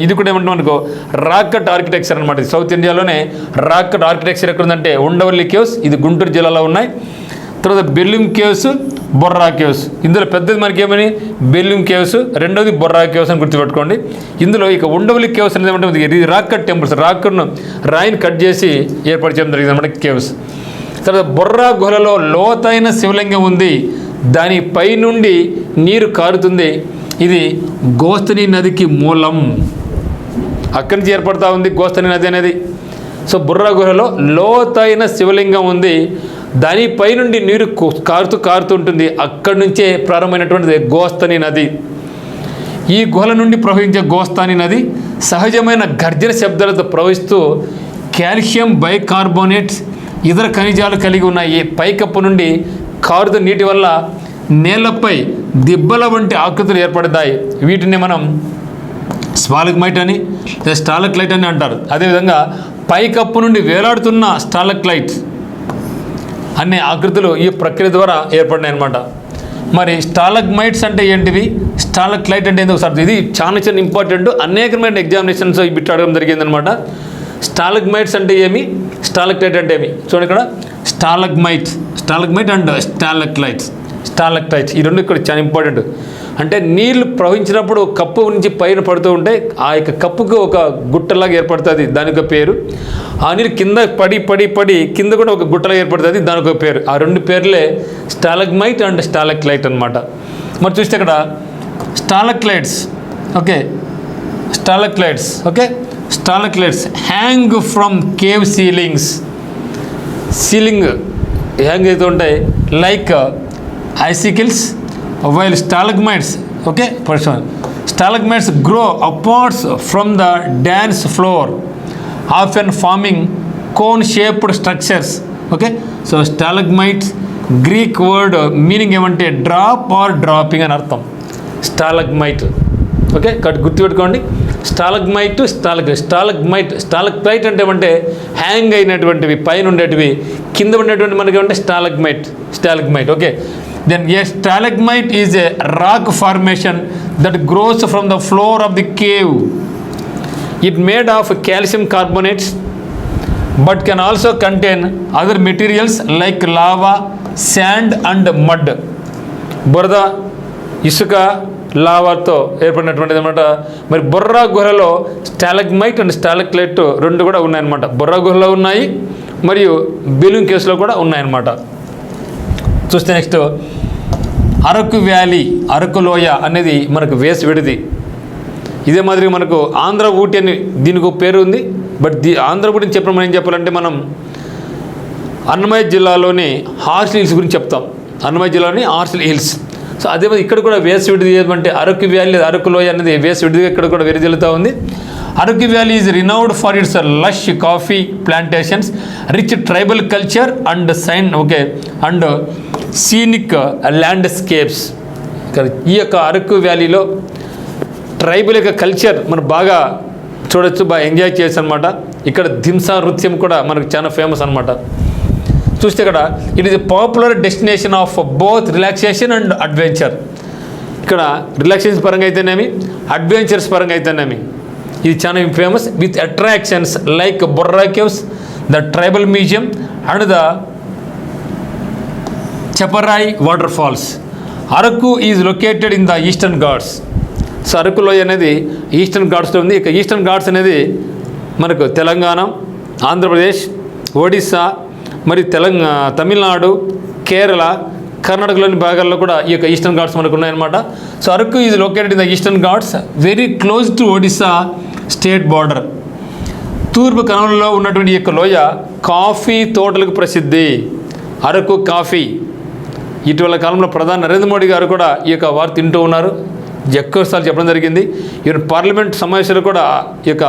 Speaker 1: ఇది కూడా ఏమంటే మనకు రాక్ కట్ ఆర్కిటెక్చర్ అనమాట. సౌత్ ఇండియాలోనే రాక్ కట్ ఆర్కిటెక్చర్ ఎక్కడుందంటే ఉండవల్లి కేవ్స్, ఇది గుంటూరు జిల్లాలో ఉన్నాయి. తర్వాత బెలూమ్ కేవ్స్, బొర్రా కేవ్స్. ఇందులో పెద్దది మనకి ఏమని బెలూమ్ కేవ్స్, రెండవది బొర్రా కేవ్స్ అని గుర్తుపెట్టుకోండి. ఇందులో ఇక ఉండవల్లి కేవ్స్ అనేది ఏమంటే ఇది రాక్ కట్ టెంపుల్స్, రాయిని కట్ చేసి ఏర్పాటు చేయడం జరిగింది అన్నమాట కేవ్స్. తర్వాత బొర్రా గుహలలో లోతైన శివలింగం ఉంది, దానిపై నుండి నీరు కారుతుంది. ఇది గోస్తని నదికి మూలం. అక్కడి నుంచి ఏర్పడతా ఉంది గోస్తని నది అనేది. సో బొర్రా గుహలో లోతైన శివలింగం ఉంది, దానిపై నుండి నీరు కారుతూ ఉంటుంది. అక్కడి నుంచే ప్రారంభమైనటువంటిది గోస్తని నది. ఈ గుహల నుండి ప్రవహించే గోస్తని నది సహజమైన గర్జన శబ్దాలతో ప్రవహిస్తూ కాల్షియం బైకార్బోనేట్స్ ఇతర ఖనిజాలు కలిగి ఉన్నాయి. పైకప్పు నుండి కారుత నీటి వల్ల నేలపై దిబ్బల వంటి ఆకృతులు ఏర్పడతాయి. వీటిని మనం స్టాలగ్మైట్ అని స్టాలక్లైట్ అని అంటారు. అదేవిధంగా పైకప్పు నుండి వేలాడుతున్న స్టాలక్లైట్ అనే ఆకృతులు ఈ ప్రక్రియ ద్వారా ఏర్పడినాయి అన్నమాట. మరి స్టాలగ్మైట్స్ అంటే ఏంటివి, స్టాలక్లైట్ అంటే ఏంటో ఒకసారి ఇది చాలా ఇంపార్టెంట్. అనేకమైన ఎగ్జామినేషన్స్ ఈ బిట్ అడగడం జరిగిందనమాట. స్టాలగ్మైట్స్ అంటే ఏమి, స్టాలక్లైట్ అంటే ఏమి చూడండి. ఇక్కడ స్టాలగ్మైట్ అండ్ స్టాలక్లైట్స్ ఈ రెండు ఇక్కడ చాలా ఇంపార్టెంట్. అంటే నీళ్లు ప్రవహించినప్పుడు కప్పు నుంచి పైన పడుతూ ఉంటే ఆ యొక్క కప్పుకు ఒక గుట్టలాగా ఏర్పడుతుంది, దానికి ఒక పేరు. ఆ నీరు కింద పడి కింద కూడా ఒక గుట్టలాగా ఏర్పడుతుంది, దానికి ఒక పేరు. ఆ రెండు పేర్లే స్టాలగ్మైట్ అండ్ స్టాలక్లైట్ అనమాట. మరి చూస్తే ఇక్కడ stalactites hang from cave ceiling hang అయితే ఉంటాయి like icicles, while stalagmites grow upwards from the dance floor often forming cone shaped structures. Okay, so stalagmites Greek word meaning ఏమంటే డ్రాప్ ఆర్ డ్రాపింగ్ అని అర్థం స్టాలగ్మైట్. Okay, కాబట్టి గుర్తుపెట్టుకోండి. స్టాలగ్మైట్ అంటే hang అయినటువంటివి, పైన ఉండేటివి, కింద ఉండేటువంటి మనకి ఏమంటే stalagmite. Okay, then a stalagmite is a rock formation that grows from the floor of the cave. It made of calcium carbonates but can also contain other materials like lava, sand and mud. బురద, ఇసుక, లావాతో ఏర్పడినటువంటిది అనమాట. మరి బొర్రా గుహలో స్టాలగ్మైట్ and స్టాలగ్లైట్ రెండు కూడా ఉన్నాయన్నమాట. బొర్రా గుహలో ఉన్నాయి మరియు బెలూమ్ కేవ్స్లో కూడా ఉన్నాయన్నమాట. చూస్తే నెక్స్ట్ అరకు వ్యాలీ, అరకు లోయ అనేది మనకు వేసి విడిది. ఇదే మాదిరిగా మనకు ఆంధ్ర ఊటీ అని దీనికి ఒక పేరు ఉంది. బట్ ఆంధ్ర ఊటీ చెప్పిన మనం ఏం చెప్పాలంటే మనం అన్నమయ్య జిల్లాలోని హార్సిల్ హిల్స్ గురించి చెప్తాం. అన్నమయ్య జిల్లాలోని హార్సిల్ హిల్స్. సో అదే ఇక్కడ కూడా వేసి విడిది ఏమంటే అరకు వ్యాలీ, అరకు లోయ అనేది వేసి విడిదిగా ఇక్కడ కూడా వెరిజల్లుతూ ఉంది. Araku valley is renowned for it's lush coffee plantations, rich tribal culture and and scenic landscapes. ఈ యొక్క అరకు వ్యాలీలో ట్రైబల్ యొక్క కల్చర్ మనం బాగా చూడొచ్చు, బాగా ఎంజాయ్ చేయొచ్చు అనమాట. ఇక్కడ దింసా నృత్యం కూడా మనకు చాలా ఫేమస్ అనమాట. చూస్తే ఇక్కడ it is a popular destination of both relaxation and adventure. ఇక్కడ రిలాక్సేషన్ పరంగా అయితేనేమి, అడ్వెంచర్స్ పరంగా అయితేనేమి ఇది చాలా famous with attractions like Borra caves, the tribal museum and the Chaparai water falls. Araku is located in the Eastern Ghats. So Araku లోయ అనేది eastern ఘాట్స్లో ఉంది. ఇక ఈస్టర్న్ ఘాట్స్ అనేది మనకు తెలంగాణ, ఆంధ్రప్రదేశ్, ఒడిస్సా మరియు తమిళనాడు, కేరళ, కర్ణాటకలోని భాగాల్లో కూడా ఈ యొక్క ఈస్టర్న్ ఘాట్స్ మనకు ఉన్నాయన్నమాట. So Araku is located in the Eastern Ghats very close to Odisha state border. తూర్పు కనుమలలో ఉన్నటువంటి ఈ యొక్క లోయ కాఫీ తోటలకు ప్రసిద్ధి. అరకు కాఫీ ఇటీవల కాలంలో ప్రధాని నరేంద్ర మోడీ గారు కూడా ఈ యొక్క వారు తింటూ ఉన్నారు, ఎక్కువసార్లు చెప్పడం జరిగింది. ఈవెన్ పార్లమెంట్ సమావేశాలు కూడా ఈ యొక్క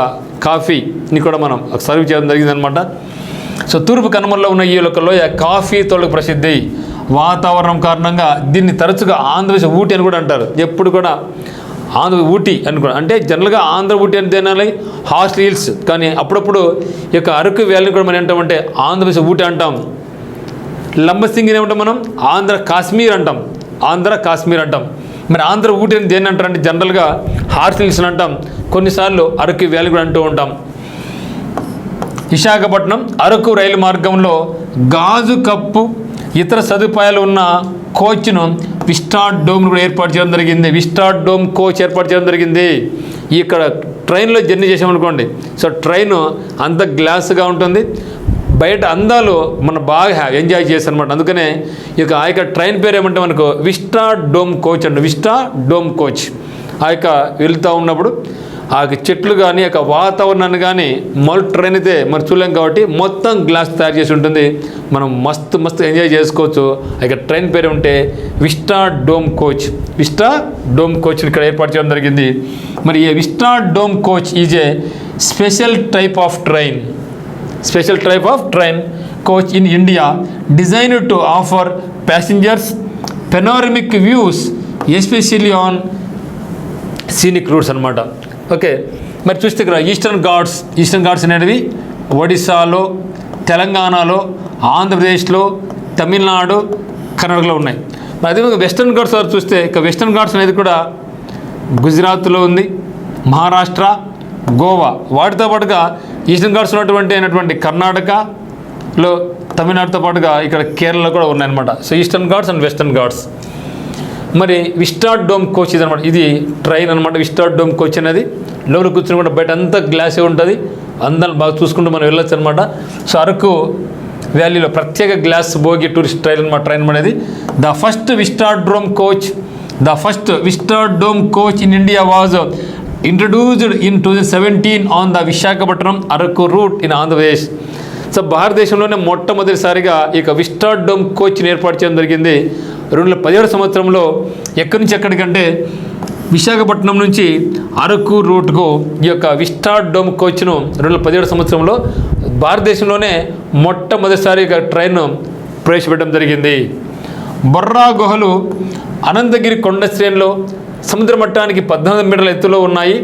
Speaker 1: కాఫీని కూడా మనం సర్వ్ చేయడం జరిగింది అనమాట. సో తూర్పు కనుమల్లో ఉన్న ఈ యొక్క లోయ కాఫీ తోటలకు ప్రసిద్ధి. వాతావరణం కారణంగా దీన్ని తరచుగా ఆంధ్రప్రదేశ్ ఊటీ అని కూడా అంటారు. ఎప్పుడు కూడా ఆంధ్ర ఊటీ అని కూడా అంటే జనరల్గా ఆంధ్ర ఊటీ అని తినాలి, హార్సిల్ హిల్స్. కానీ అప్పుడప్పుడు ఈ యొక్క అరకు వ్యాలీని కూడా మనం ఏంటామంటే ఆంధ్రప్రదేశ్ ఊటీ అంటాం. లంబసింగిని ఏమంటాం మనం, ఆంధ్ర కాశ్మీర్ అంటాం. మరి ఆంధ్ర ఊటీ అని దేన్ని అంటారంటే జనరల్గా హార్సిల్ హిల్స్ అంటాం, కొన్నిసార్లు అరకు వ్యాలీ కూడా అంటూ ఉంటాం. విశాఖపట్నం అరకు రైలు మార్గంలో గాజు కప్పు ఇతర సదుపాయాలు ఉన్న కోచ్ను విస్టా డోమ్ కూడా ఏర్పాటు చేయడం జరిగింది. విస్టా డోమ్ కోచ్ ఏర్పాటు చేయడం జరిగింది. ఇక్కడ ట్రైన్లో జర్నీ చేసామనుకోండి, సో ట్రైన్ అంత గ్లాస్గా ఉంటుంది, బయట అందాలు మనం బాగా ఎంజాయ్ చేస్తాం అనమాట. అందుకనే ఆ యొక్క ట్రైన్ పేరు ఏమంటే మనకు విస్టా డోమ్ కోచ్ అండి. విస్టా డోమ్ కోచ్ ఆ యొక్క వెళ్తూ ఉన్నప్పుడు ఆ చెట్లు కానీ ఆ వాతావరణాన్ని కానీ ట్రైన్ అయితే మనం చూడలేం కాబట్టి మొత్తం గ్లాస్ తయారు చేసి ఉంటుంది. మనం మస్తు ఎంజాయ్ చేసుకోవచ్చు. ఆ ట్రైన్ పేరు ఉంటే vista dome coach. Vista dome coach ఇక్కడ ఏర్పాటు చేయడం జరిగింది. మరి ఈ vista dome coach is a special type of train coach in India designed to offer passengers panoramic views especially on scenic routes అనమాట. ఓకే, మరి చూస్తే ఇక్కడ ఈస్టర్న్ ఘాట్స్ అనేవి ఒడిస్సాలో, తెలంగాణలో, ఆంధ్రప్రదేశ్లో, తమిళనాడు, కర్ణాటకలో ఉన్నాయి. మరి అదేవిధంగా వెస్టర్న్ ఘాట్స్ చూస్తే ఇక వెస్టర్న్ ఘాట్స్ అనేది కూడా గుజరాత్లో ఉంది, మహారాష్ట్ర, గోవా. వాటితో పాటుగా ఈస్టర్న్ ఘాట్స్ అయినటువంటి కర్ణాటకలో, తమిళనాడుతో పాటుగా ఇక్కడ కేరళలో కూడా ఉన్నాయన్నమాట. So eastern Ghats and western Ghats. మరి విస్టా డోమ్ కోచ్ ఇది అనమాట. ఇది ట్రైన్ అనమాట. విస్టా డోమ్ కోచ్ అనేది లోపల కూర్చుని కూడా బయట అంతా గ్లాసే ఉంటుంది, అందరం బాగా చూసుకుంటూ మనం వెళ్ళొచ్చు అనమాట. సో అరకు వ్యాలీలో ప్రత్యేక గ్లాస్ బోగి టూరిస్ట్ ట్రైన్ అనేది the first vista dome coach in India was introduced in 2017 on the Visakhapatnam Araku route in Andhra Pradesh. So భారతదేశంలోనే మొట్టమొదటిసారిగా ఈ యొక్క విస్టా డోమ్ కోచ్ని ఏర్పాటు చేయడం జరిగింది 2017 సంవత్సరంలో. ఎక్కడి నుంచి ఎక్కడికంటే విశాఖపట్నం నుంచి అరకు రూట్కు ఈ యొక్క విస్టా డోమ్ కోచ్ను 2017 సంవత్సరంలో భారతదేశంలోనే మొట్టమొదటిసారిగా ట్రైన్ ప్రవేశపెట్టడం జరిగింది. బొర్రా గుహలు అనంతగిరి కొండ శ్రేణిలో సముద్ర మట్టానికి 14 మీటర్ల ఎత్తులో ఉన్నాయి.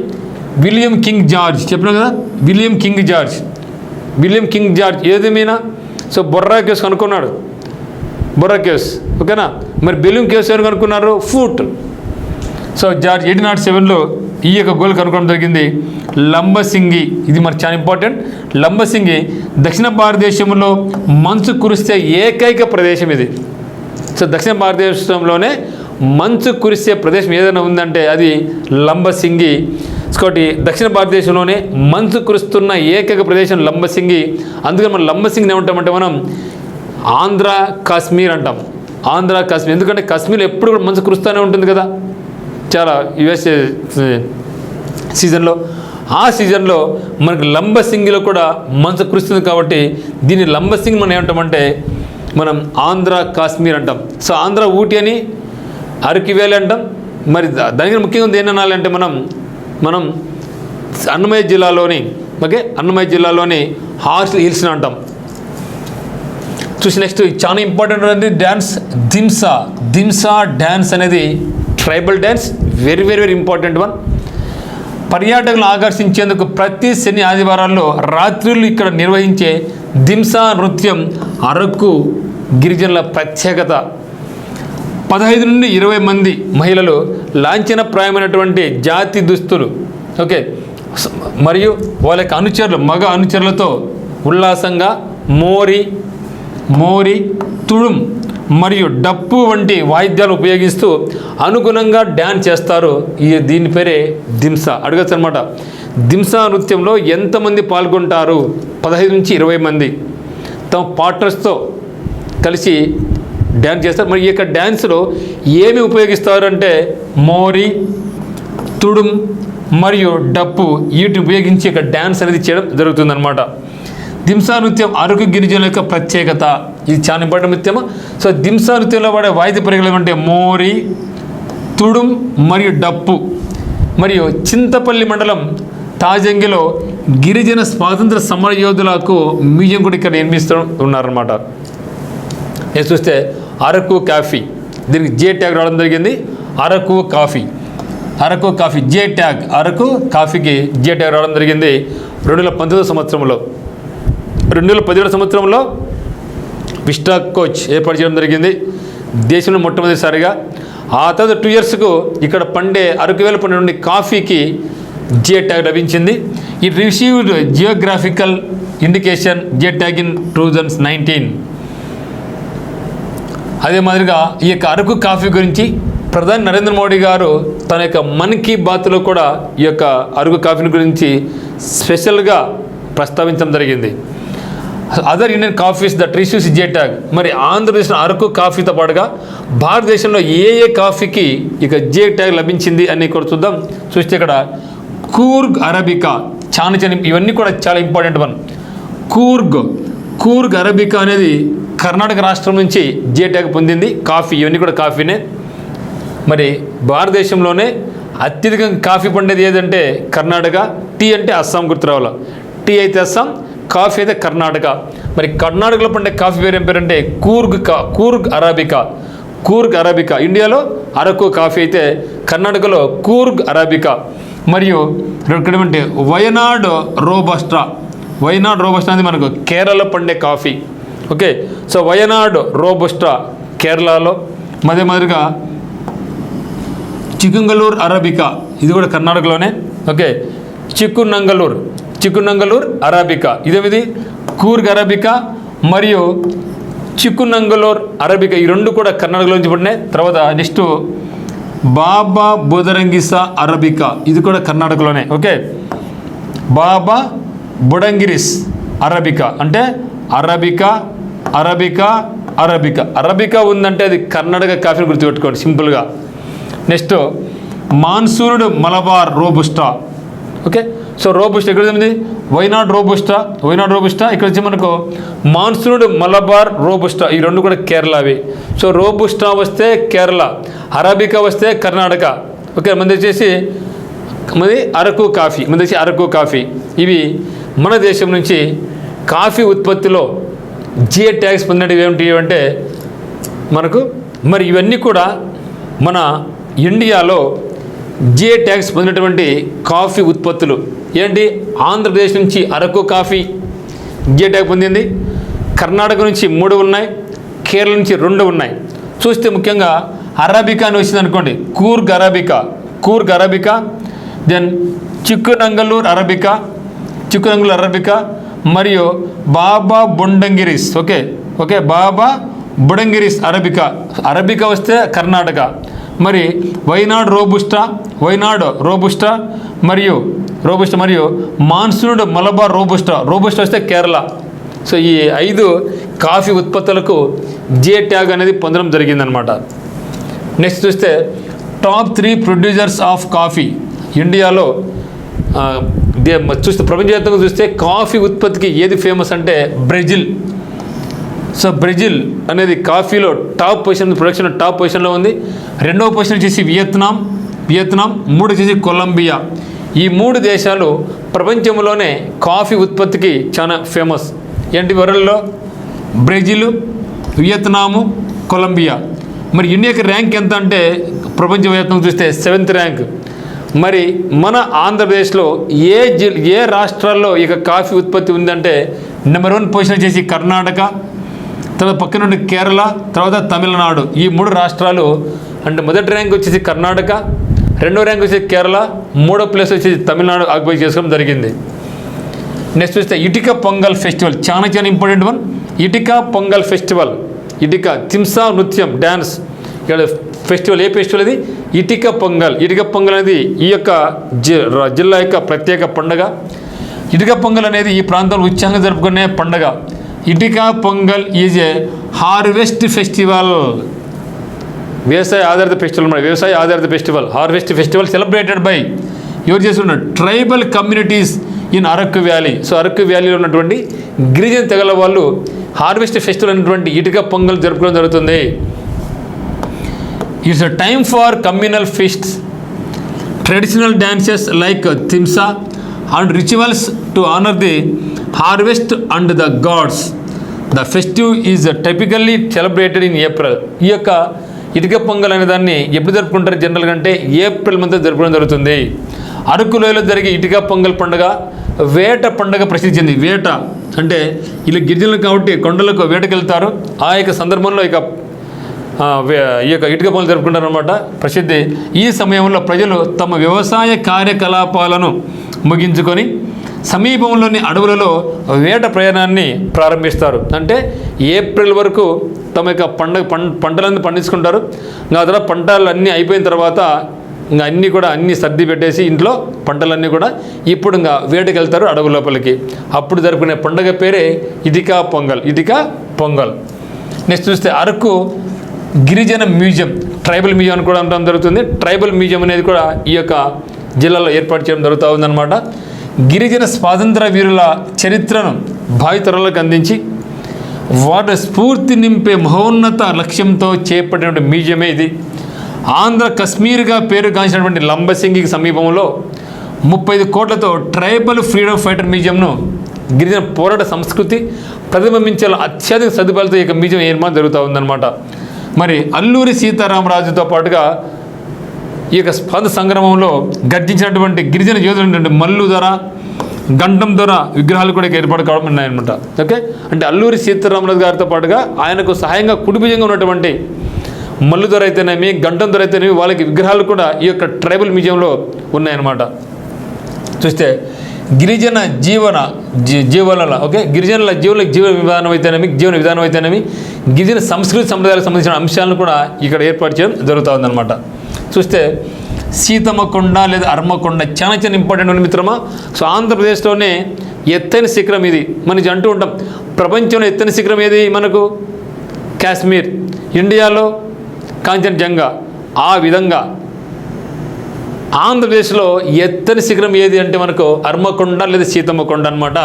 Speaker 1: విలియం కింగ్ జార్జ్ చెప్పినా కదా, విలియం కింగ్ జార్జ్ ఏదేమైనా సో బొర్రా కేవ్స్ కనుక్కున్నాడు, బొర్రా కేవ్స్. ఓకేనా. మరి బెలూమ్ కేవ్స్ ఎవరు కనుక్కున్నారు? ఫూట్. సో జార్జ్ 1807లో ఈ యొక్క గోల్ కనుక్కోవడం జరిగింది. లంబసింగి, ఇది మరి చాలా ఇంపార్టెంట్. లంబసింగి దక్షిణ భారతదేశంలో మంచు కురిస్తే ఏకైక ప్రదేశం ఇది. సో దక్షిణ భారతదేశంలోనే మంచు కురిసే ప్రదేశం ఏదైనా ఉందంటే అది లంబసింగి. ఇంకోటి దక్షిణ భారతదేశంలోనే మంచు కురుస్తున్న ఏకైక ప్రదేశం లంబసింగి. అందుకని మనం లంబసింగిని ఏమంటామంటే మనం ఆంధ్ర కాశ్మీర్ అంటాం. ఆంధ్ర కాశ్మీర్ ఎందుకంటే కాశ్మీర్లో ఎప్పుడు కూడా మంచు కురుస్తూనే ఉంటుంది కదా, చాలా యుఎస్ఏ సీజన్లో. ఆ సీజన్లో మనకు లంబసింగిలో కూడా మంచు కురుస్తుంది కాబట్టి దీన్ని లంబసింగి మనం ఏమంటామంటే మనం ఆంధ్ర కాశ్మీర్ అంటాం. సో ఆంధ్ర ఊటీ అని, అరకు వ్యాలీ అంటాం. మరి దానికి ముఖ్యంగా ఏంటనాలంటే మనం అన్నమయ్య జిల్లాలోని హార్స్లీ హిల్స్ని అంటాం. చూసి నెక్స్ట్ చాలా ఇంపార్టెంట్ అనేది డ్యాన్స్ దింసా డ్యాన్స్ అనేది tribal dance, very very very important one. పర్యాటకులను ఆకర్షించేందుకు ప్రతి శని ఆదివారాల్లో రాత్రులు ఇక్కడ నిర్వహించే దింసా నృత్యం అరకు గిరిజనుల ప్రత్యేకత. 15 నుండి 20 మంది మహిళలు లాంఛనప్రాయమైనటువంటి జాతి దుస్తులు, ఓకే, మరియు వాళ్ళ యొక్క అనుచరులు, మగ అనుచరులతో ఉల్లాసంగా మోరి తుడుం మరియు డప్పు వంటి వాయిద్యాలు ఉపయోగిస్తూ అనుగుణంగా డ్యాన్స్ చేస్తారు. దీని పేరే దింసా. అడగచ్చు అనమాట, దింసా నృత్యంలో ఎంతమంది పాల్గొంటారు? 15 నుంచి 20 మంది తమ పార్ట్నర్స్తో కలిసి డ్యాన్స్ చేస్తారు. మరి ఈ యొక్క డ్యాన్స్లో ఏమి ఉపయోగిస్తారు అంటే మోరి, తుడుం మరియు డప్పు, వీటిని ఉపయోగించి ఇక డ్యాన్స్ అనేది చేయడం జరుగుతుందన్నమాట. దింసా నృత్యం అరకు గిరిజనుల యొక్క ప్రత్యేకత. ఇది చాలా ఇంపార్టెంట్ నృత్యము. సో దింసా నృత్యంలో వాడే వాయిద్య పరికరాలు అంటే మోరి, తుడుం మరియు డప్పు. మరియు చింతపల్లి మండలం తాజంగిలో గిరిజన స్వాతంత్ర సమర యోధులకు మ్యూజియం కూడా ఇక్కడ నిర్మిస్తూ ఉన్నారన్నమాట. నెక్స్ట్ చూస్తే అరకు కాఫీ, దీనికి జే ట్యాగ్ రావడం జరిగింది. అరకు కాఫీ జే ట్యాగ్, అరకు కాఫీకి జే ట్యాగ్ రావడం జరిగింది 2019 సంవత్సరంలో. 2017 సంవత్సరంలో విస్టా కోచ్ ఏర్పాటు చేయడం జరిగింది దేశంలో మొట్టమొదటిసారిగా. ఆ తర్వాత 2 ఇయర్స్కు ఇక్కడ పండే అరకు వేల పండే కాఫీకి జే ట్యాగ్ లభించింది. It received geographical indication J tag in 2019. అదే మాదిరిగా ఈ యొక్క అరకు కాఫీ గురించి ప్రధాని నరేంద్ర మోడీ గారు తన యొక్క మన్ కీ బాత్లో కూడా ఈ యొక్క అరకు కాఫీని గురించి స్పెషల్గా ప్రస్తావించడం జరిగింది. Other Indian coffees that receives J tag. మరి ఆంధ్రప్రదేశ్ అరకు కాఫీతో పాటుగా భారతదేశంలో ఏ కాఫీకి ఇక జే ట్యాగ్ లభించింది అని కూడా చూద్దాం. చూస్తే ఇక్కడ కూర్గ్ అరబికా, ఇవన్నీ కూడా చాలా ఇంపార్టెంట్ వన్. కూర్గ్ అరబికా అనేది కర్ణాటక రాష్ట్రం నుంచి జే ట్యాగ్ పొందింది. కాఫీ, ఇవన్నీ కూడా కాఫీనే. మరి భారతదేశంలోనే అత్యధికంగా కాఫీ పండేది ఏదంటే కర్ణాటక. టీ అంటే అస్సాం గుర్తు రావాలి. టీ అయితే అస్సాం, కాఫీ అయితే కర్ణాటక. మరి కర్ణాటకలో పండే కాఫీ పేరు ఏం పేరంటే కూర్గ్ అరాబికా. ఇండియాలో అరకు కాఫీ అయితే కర్ణాటకలో కూర్గ్ అరాబికా. మరియు ఇక్కడ ఏమంటే వయనాడ్ రోబస్టా అనేది మనకు కేరళలో పండే coffee. Okay, so Wayanad robusta కేరళలో. అదే మాదిరిగా చికుంగలూరు అరాబికా, ఇది కూడా కర్ణాటకలోనే. ఓకే, చిక్కునంగలూరు అరాబికా, ఇదేమిది కూర్గ్ అరాబికా మరియు చిక్కునంగలూరు అరాబికా, ఈ రెండు కూడా కర్ణాటకలో నుంచి పడినాయి. తర్వాత నెక్స్ట్ బాబా బుదరంగిసా అరబికా, ఇది కూడా కర్ణాటకలోనే. ఓకే, బాబా బుడంగిరిస్ అరబికా అంటే అరబికా ఉందంటే అది కర్ణాటక కాఫీని గుర్తుపెట్టుకోండి సింపుల్గా. నెక్స్ట్ మాన్సూన్డ్ మలబార్ రోబుస్టా. ఓకే, సో రోబుస్టా ఇక్కడ ఉంది వైనాడ్ రోబుస్టా. ఇక్కడ వచ్చి మనకు మాన్సూన్డ్ మలబార్ రోబుస్టా, ఈ రెండు కూడా కేరళవి. సో రోబుస్టా వస్తే కేరళ, అరాబికా వస్తే కర్ణాటక. ఓకే, మనది వచ్చేసి అరకు కాఫీ. ఇవి మన దేశం నుంచి కాఫీ ఉత్పత్తిలో జిఏ ట్యాగ్స్ పొందినవి ఏమిటి అంటే మనకు. మరి ఇవన్నీ కూడా మన ఇండియాలో జిఐ ట్యాగ్స్ పొందినటువంటి కాఫీ ఉత్పత్తులు ఏంటి? ఆంధ్రప్రదేశ్ నుంచి అరకు కాఫీ జిఐ ట్యాగ్ పొందింది, కర్ణాటక నుంచి 3 ఉన్నాయి, కేరళ నుంచి 2 ఉన్నాయి. చూస్తే ముఖ్యంగా అరాబికా అని వచ్చింది అనుకోండి, కూర్గ్ అరాబికా, దెన్ చిక్కునంగళూరు అరబికా మరియు బాబా బుడంగిరిస్ బాబా బుడంగిరిస్ అరబికా వస్తే కర్ణాటక, మరి వైనాడ్ రోబుస్టా మరియు మాన్సూన్ మలబార్ రోబుస్టా వస్తే కేరళ. సో ఈ 5 కాఫీ ఉత్పత్తులకు జిఐ ట్యాగ్ అనేది పొందడం జరిగిందనమాట. నెక్స్ట్ చూస్తే టాప్ 3 ప్రొడ్యూసర్స్ ఆఫ్ కాఫీ ఇండియాలో చూస్తే ప్రపంచవ్యాప్తంగా చూస్తే కాఫీ ఉత్పత్తికి ఏది ఫేమస్ అంటే బ్రెజిల్. సో బ్రెజిల్ అనేది కాఫీలో ప్రొడక్షన్ టాప్ పొజిషన్లో ఉంది. 2వ పొజిషన్ వచ్చేసి వియత్నాం, 3 వచ్చేసి కొలంబియా. ఈ 3 దేశాలు ప్రపంచంలోనే కాఫీ ఉత్పత్తికి చాలా ఫేమస్. ఏంటి వరల్డ్లో? Brazil, Vietnam, Colombia. మరి ఇండియాకి ర్యాంక్ ఎంత అంటే ప్రపంచవ్యాప్తంగా చూస్తే 7th ర్యాంక్. మరి మన ఆంధ్రప్రదేశ్లో ఏ రాష్ట్రాల్లో ఇక కాఫీ ఉత్పత్తి ఉందంటే నెంబర్ 1 పొజిషన్ వచ్చేసి కర్ణాటక, తర్వాత పక్కన నుండి కేరళ, తర్వాత తమిళనాడు. ఈ 3 రాష్ట్రాలు అంటే మొదటి ర్యాంక్ వచ్చేసి కర్ణాటక, 2వ ర్యాంక్ వచ్చేసి కేరళ, 3వ ప్లేస్ వచ్చేసి తమిళనాడు ఆక్యుపై చేసుకోవడం జరిగింది. నెక్స్ట్ చూస్తే ఇటిక పొంగల్ ఫెస్టివల్, చాలా ఇంపార్టెంట్ వన్. ఇటిక పొంగల్ ఫెస్టివల్, తింసా నృత్యం డ్యాన్స్ ఇక్కడ ఫెస్టివల్. ఏ ఫెస్టివల్ అది? ఇటిక పొంగల్ అనేది ఈ యొక్క జిల్లా యొక్క ప్రత్యేక పండుగ. ఇటిక పొంగల్ అనేది ఈ ప్రాంతంలో ఉత్సాహంగా జరుపుకునే పండుగ. Itika Pongal is a harvest festival, వ్యవసాయ ఆధారిత festival. Harvest festival celebrated by ఎవరు చేస్తున్నారు? Tribal communities in Araku valley. So Araku వ్యాలీలో ఉన్నటువంటి గిరిజన తెగల వాళ్ళు హార్వెస్ట్ ఫెస్టివల్ అనేటువంటి ఇటుక పొంగల్ జరుపుకోవడం జరుగుతుంది. It's a time for communal feasts, traditional dances like Thimsa and rituals to honour the harvest and the gods. The festive is typically celebrated in April. ఈ యొక్క ఇటుక పొంగల్ అనే దాన్ని ఎప్పుడు జరుపుకుంటారు జనరల్గా అంటే ఏప్రిల్ మంత్ జరుపుకోవడం జరుగుతుంది. అరకులోయలో జరిగే ఇటుక పొంగల్ పండుగ వేట పండుగ ప్రసిద్ధి చెంది. వేట అంటే ఇలా గిరిజనులు కాబట్టి కొండలకు వేటకు వెళ్తారు. ఆ యొక్క సందర్భంలో ఈ యొక్క ఇటుక పొంగల్ జరుపుకుంటారు అనమాట, ప్రసిద్ధి. ఈ సమయంలో ప్రజలు తమ వ్యవసాయ కార్యకలాపాలను ముగించుకొని సమీపంలోని అడవులలో వేట ప్రయాణాన్ని ప్రారంభిస్తారు. అంటే ఏప్రిల్ వరకు తమ యొక్క పంటలన్నీ పండించుకుంటారు. ఇంకా తర్వాత పంటలు అన్నీ అయిపోయిన తర్వాత ఇంకా అన్నీ సర్ది పెట్టేసి ఇంట్లో పంటలన్నీ కూడా ఇప్పుడు ఇంకా వేటకి వెళ్తారు అడవు లోపలికి. అప్పుడు జరుపుకునే పండుగ పేరే ఇటిక పొంగల్. నెక్స్ట్ చూస్తే అరకు గిరిజన మ్యూజియం, ట్రైబల్ మ్యూజియం అని కూడా అనడం జరుగుతుంది. ట్రైబల్ మ్యూజియం అనేది కూడా ఈ యొక్క జిల్లాలో ఏర్పాటు చేయడం జరుగుతూ ఉందన్నమాట. గిరిజన స్వాతంత్ర వీరుల చరిత్రను భావితరాలకు అందించి వాటి స్ఫూర్తి నింపే మహోన్నత లక్ష్యంతో చేపట్టినటువంటి మ్యూజియమే ఇది. ఆంధ్ర కశ్మీర్గా పేరుగాంచినటువంటి లంబసింగికి సమీపంలో 35 కోట్లతో ట్రైబల్ ఫ్రీడమ్ ఫైటర్ మ్యూజియంను గిరిజన పోరాట సంస్కృతి ప్రతిబింబించేలా అత్యధిక సదుపాయాలతో ఈ యొక్క మ్యూజియం నిర్మాణం జరుగుతూ ఉందన్నమాట. మరి అల్లూరి సీతారామరాజుతో పాటుగా ఈ యొక్క స్వాతంత్ర సంగ్రామంలో గర్జించినటువంటి గిరిజన యోధులు మల్లు ధర, గంటం ధర విగ్రహాలు కూడా ఏర్పాటు కావడం ఉన్నాయన్నమాట. ఓకే, అంటే అల్లూరి సీతారామరాజు గారితో పాటుగా ఆయనకు సహాయంగా కుడిభుజంగా ఉన్నటువంటి మల్లు ధర అయితేనేమి, గంటం ధర అయితేనేమి వాళ్ళకి విగ్రహాలు కూడా ఈ యొక్క ట్రైబల్ మ్యూజియంలో ఉన్నాయన్నమాట. చూస్తే గిరిజన జీవనాల గిరిజనుల జీవన విధానం అయితేనేమి గిరిజన సంస్కృతి సంప్రదాయాలకు సంబంధించిన అంశాలను కూడా ఇక్కడ ఏర్పాటు చేయడం జరుగుతూ ఉందన్నమాట. చూస్తే సీతమ్మ కొండ లేదా అర్మకొండ చాలా ఇంపార్టెంట్ ఉంది మిత్రమా. సో ఆంధ్రప్రదేశ్లోనే ఎత్తైన శిఖరం ఇది. మనం అంటూ ఉంటాం ప్రపంచంలో ఎత్తైన శిఖరం ఏది మనకు? కాశ్మీర్. ఇండియాలో కాంచన్జంగా. ఆ విధంగా ఆంధ్రప్రదేశ్లో ఎత్తైన శిఖరం ఏది అంటే మనకు అర్మకొండ లేదా సీతమ్మ కొండ అనమాట.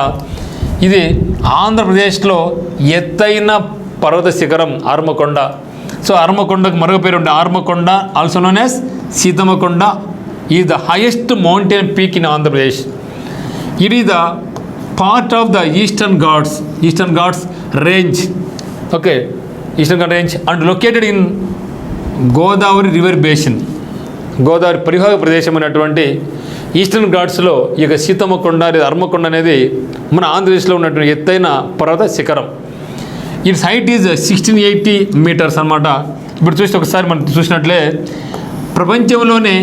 Speaker 1: ఇది ఆంధ్రప్రదేశ్లో ఎత్తైన పర్వత శిఖరం అర్మకొండ. సో అర్మకొండకు మరొక పేరు ఉండే ఆర్మకొండ, ఆల్సో నోన్ యాజ్ సీతమ్మ కొండ, is the highest mountain peak in Andhra Pradesh. It is the part of the Eastern Ghats range. Eastern ghat range and located in Godavari river basin. Godavari పరివాహక ప్రదేశం అయినటువంటి ఈస్టర్న్ ఘాట్స్లో ఈ యొక్క సీతమ్మకొండ లేదా అర్మకొండ అనేది మన ఆంధ్రప్రదేశ్లో ఉన్నటువంటి ఎత్తైన పర్వత శిఖరం. ఇట్స్ హైట్ ఈజ్ 1680 మీటర్స్ అనమాట. ఇప్పుడు చూస్తే ఒకసారి మనం చూసినట్లే ప్రపంచంలోనే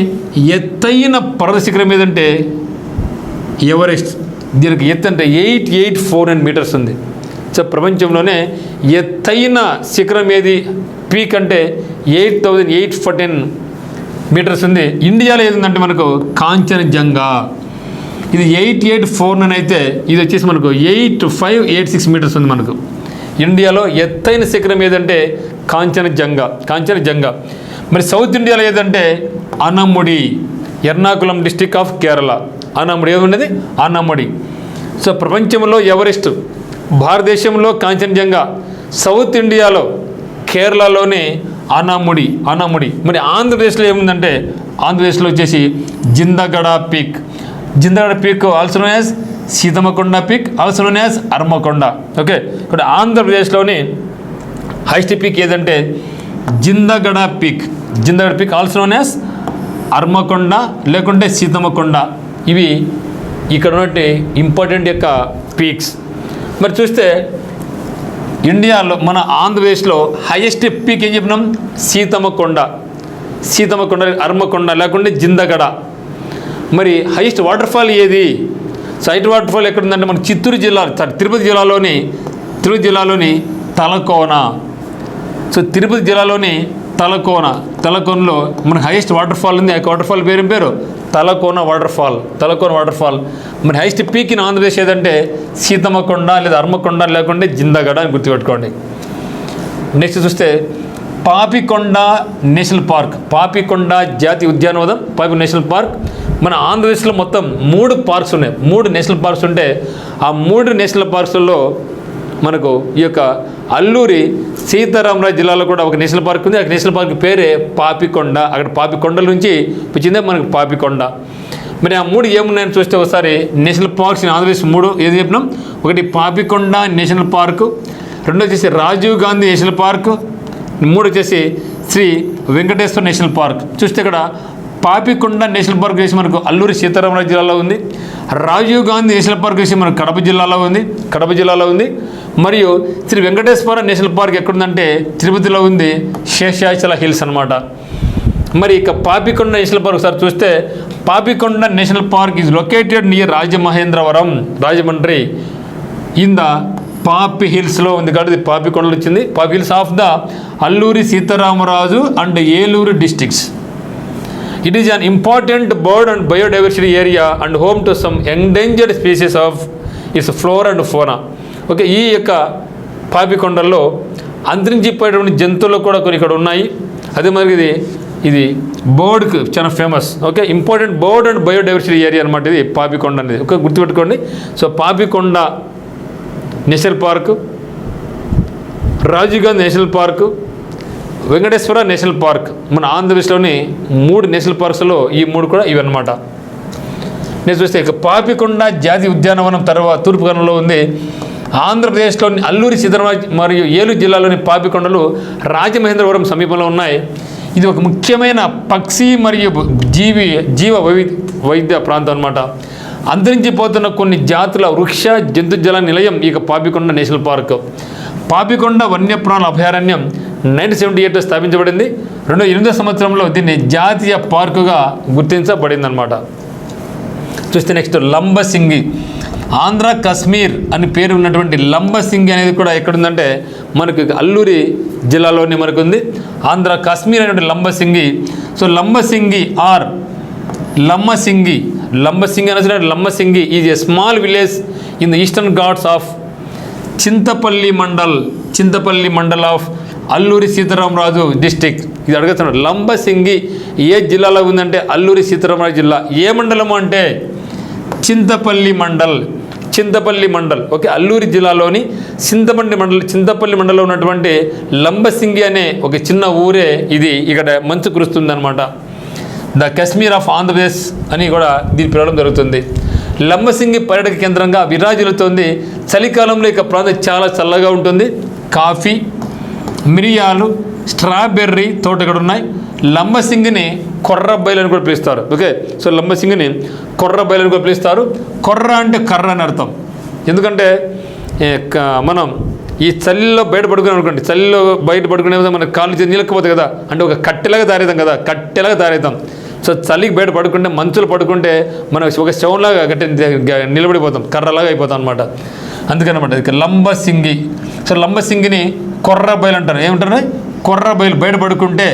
Speaker 1: ఎత్తైన పర్వత శిఖరం ఏదంటే ఎవరెస్ట్. దీనికి ఎత్తు అంటే 8849 మీటర్స్ ఉంది. సో ప్రపంచంలోనే ఎత్తైన శిఖరం ఏది పీక్ అంటే 8814 మీటర్స్ ఉంది. ఇండియాలో ఏది ఉందంటే మనకు కాంచనజంగా. ఇది 8849 అయితే ఇది వచ్చేసి మనకు 8586 మీటర్స్ ఉంది. మనకు ఇండియాలో ఎత్తైన శిఖరం ఏదంటే కాంచనజంగా. మరి సౌత్ ఇండియాలో ఏదంటే అనముడి, ఎర్నాకుళం డిస్టిక్ ఆఫ్ కేరళ. అనముడి ఏది ఉన్నది అనముడి. సో ప్రపంచంలో ఎవరెస్ట్, భారతదేశంలో కాంచనజంగా, సౌత్ ఇండియాలో కేరళలోనే అనముడి. మరి ఆంధ్రప్రదేశ్లో ఏముందంటే ఆంధ్రప్రదేశ్లో వచ్చేసి Jindhagada peak also known as Seethammakonda peak, also known as Armakonda. Okay, ఇక్కడ ఆంధ్రప్రదేశ్లోని హైయెస్ట్ పీక్ ఏదంటే Jindhagada peak also known as Armakonda లేకుంటే సీతమ్మకొండ. ఇవి ఇక్కడ ఉన్నట్టు ఇంపార్టెంట్ యొక్క పీక్స్. మరి చూస్తే ఇండియాలో మన ఆంధ్రప్రదేశ్లో హైయెస్ట్ పీక్ ఏం చెప్పినాం? సీతమ్మకొండ, అర్మకొండ లేకుంటే జిందగడ. మరి హైయెస్ట్ వాటర్ ఫాల్ ఏది? సో హైయెస్ట్ వాటర్ ఫాల్ ఎక్కడుందంటే మన తిరుపతి జిల్లాలోని తలకోన. సో తిరుపతి జిల్లాలోని తలకోనలో మనకు హైయెస్ట్ వాటర్ ఫాల్ ఉంది. ఆ వాటర్ ఫాల్ పేరు తలకోన వాటర్ ఫాల్. మరి హైయెస్ట్ పీక్ ఇన్ ఆంధ్రప్రదేశ్ ఏదంటే సీతమ్మకొండ లేదా అర్మకొండ లేకుంటే జిందగడ అని గుర్తుపెట్టుకోండి. నెక్స్ట్ చూస్తే పాపికొండ నేషనల్ పార్క్, పాపికొండ జాతీయ ఉద్యానవనం, పాపికొండ నేషనల్ పార్క్. మన ఆంధ్రప్రదేశ్లో మొత్తం 3 పార్క్స్ ఉన్నాయి. 3 నేషనల్ పార్క్స్ ఉంటే ఆ 3 నేషనల్ పార్క్స్లో మనకు ఈ యొక్క అల్లూరి సీతారామరాజు జిల్లాలో కూడా ఒక నేషనల్ పార్క్ ఉంది. ఆ నేషనల్ పార్క్ పేరే పాపికొండ. అక్కడ పాపికొండల నుంచి వచ్చిందే మనకు పాపికొండ. మరి ఆ 3 ఏమున్నాయని చూస్తే ఒకసారి నేషనల్ పార్క్స్ ఆంధ్రప్రదేశ్ 3 ఏది చెప్పినాం? ఒకటి పాపికొండ నేషనల్ పార్కు, 2 వచ్చేసి రాజీవ్ గాంధీ నేషనల్ పార్కు, 3 వచ్చేసి శ్రీ వెంకటేశ్వర నేషనల్ పార్క్. చూస్తే ఇక్కడ పాపికొండ నేషనల్ పార్క్ వేసి మనకు అల్లూరి సీతారామరాజు జిల్లాలో ఉంది. రాజీవ్ గాంధీ నేషనల్ పార్క్ వేసి మనకు కడప జిల్లాలో ఉంది. మరియు శ్రీ వెంకటేశ్వర నేషనల్ పార్క్ ఎక్కడుందంటే తిరుపతిలో ఉంది, శేషాచల హిల్స్ అనమాట. మరి ఇక పాపికొండ నేషనల్ పార్క్ ఒకసారి చూస్తే Papikonda national park is located near Rajahmundry in the పాపి హిల్స్లో ఉంది కాబట్టి పాపికొండలు వచ్చింది. పాపి hills of the Alluri Sitaramaraju and Eluru districts. It is an important bird and biodiversity area and home to some endangered species of its flora and fauna. Okay, ఈ యొక్క పాపికొండల్లో అంతరించిపోయేటువంటి జంతువులు కూడా కొన్ని ఇక్కడ ఉన్నాయి. అదే మరి ఇది బర్డ్కి చాలా famous. Okay, important bird and biodiversity area అనమాట ఇది పాపికొండ అనేది. ఓకే, గుర్తుపెట్టుకోండి. So Papikonda national park, Rajiv Gandhi national park, Venkateswara national park. మన ఆంధ్రప్రదేశ్లోని 3 నేషనల్ పార్క్స్లో ఈ 3 కూడా ఇవన్నమాట. నేను చూస్తే ఇక పాపికొండ జాతీయ ఉద్యానవనం తర్వాత తూర్పు కనుమలో ఉంది. ఆంధ్రప్రదేశ్లోని అల్లూరి సీతారామరాజు మరియు ఏలూరు జిల్లాలోని పాపికొండలు రాజమహేంద్రవరం సమీపంలో ఉన్నాయి. ఇది ఒక ముఖ్యమైన పక్షి మరియు జీవ వైద్య ప్రాంతం అనమాట. అంతరించిపోతున్న కొన్ని జాతుల వృక్ష జంతుజల నిలయం ఇక పాపికొండ నేషనల్ పార్క్. పాపికొండ వన్యప్రాణుల అభయారణ్యం 1978లో స్థాపించబడింది. 2008 సంవత్సరంలో దీన్ని జాతీయ పార్కుగా గుర్తించబడింది అనమాట. చూస్తే నెక్స్ట్ లంబసింగి, ఆంధ్ర కాశ్మీర్ అని పేరు ఉన్నటువంటి లంబసింగి అనేది కూడా ఎక్కడుందంటే మనకు అల్లూరి జిల్లాలోనే మనకు ఉంది. ఆంధ్ర కాశ్మీర్ అనేటువంటి Lambasingi. So Lambasingi is a small village in the Eastern Ghats of Chintapalli mandal of Alluri Sitaramaraju district. ఇది అడుగుతున్నాడు. లంబసింగి ఏ జిల్లాలో ఉందంటే అల్లూరి సీతారామరాజు జిల్లా. ఏ మండలము అంటే చింతపల్లి మండల్. ఓకే, అల్లూరి జిల్లాలోని చింతపల్లి మండలంలో ఉన్నటువంటి లంబసింగి అనే ఒక చిన్న ఊరే ఇది. ఇక్కడ మంచు కురుస్తుందన్నమాట. ద కాశ్మీర్ ఆఫ్ ఆంధ్రప్రదేశ్ అని కూడా దీన్ని పిలవడం జరుగుతుంది. లంబసింగి పర్యాటక కేంద్రంగా విరాజిల్లుతోంది. చలికాలంలో ఇక ప్రాంతం చాలా చల్లగా ఉంటుంది. కాఫీ, మిరియాలు, స్ట్రాబెర్రీ తోట ఇక్కడ ఉన్నాయి. లంబసింగిని కొర్ర బయలు అని కూడా పిలుస్తారు. ఓకే, సో లంబసింగిని కొర్ర బయలు అని కూడా పిలుస్తారు. కొర్ర అంటే కర్ర అని అర్థం. ఎందుకంటే మనం ఈ చలిలో బయట పడుకున్నాం అనుకోండి, చలిలో బయట పడుకునే మన కాళ్ళు నీళ్ళకపోతాయి కదా, అంటే ఒక కట్టెలాగా తయారవుతాం కదా, కట్టెలాగా తయారవుతాం. సో చలికి బయట పడుకుంటే, మంచులు పడుకుంటే మనం ఒక శవంలాగా గట్టి నిలబడిపోతాం, కర్రలాగా అయిపోతాం అనమాట. అందుకనమాట ఇది లంబసింగి. సో లంబసింగిని కొర్ర బయలు అంటారు. ఏమంటారు? కొర్ర బయలు. బయట పడుకుంటే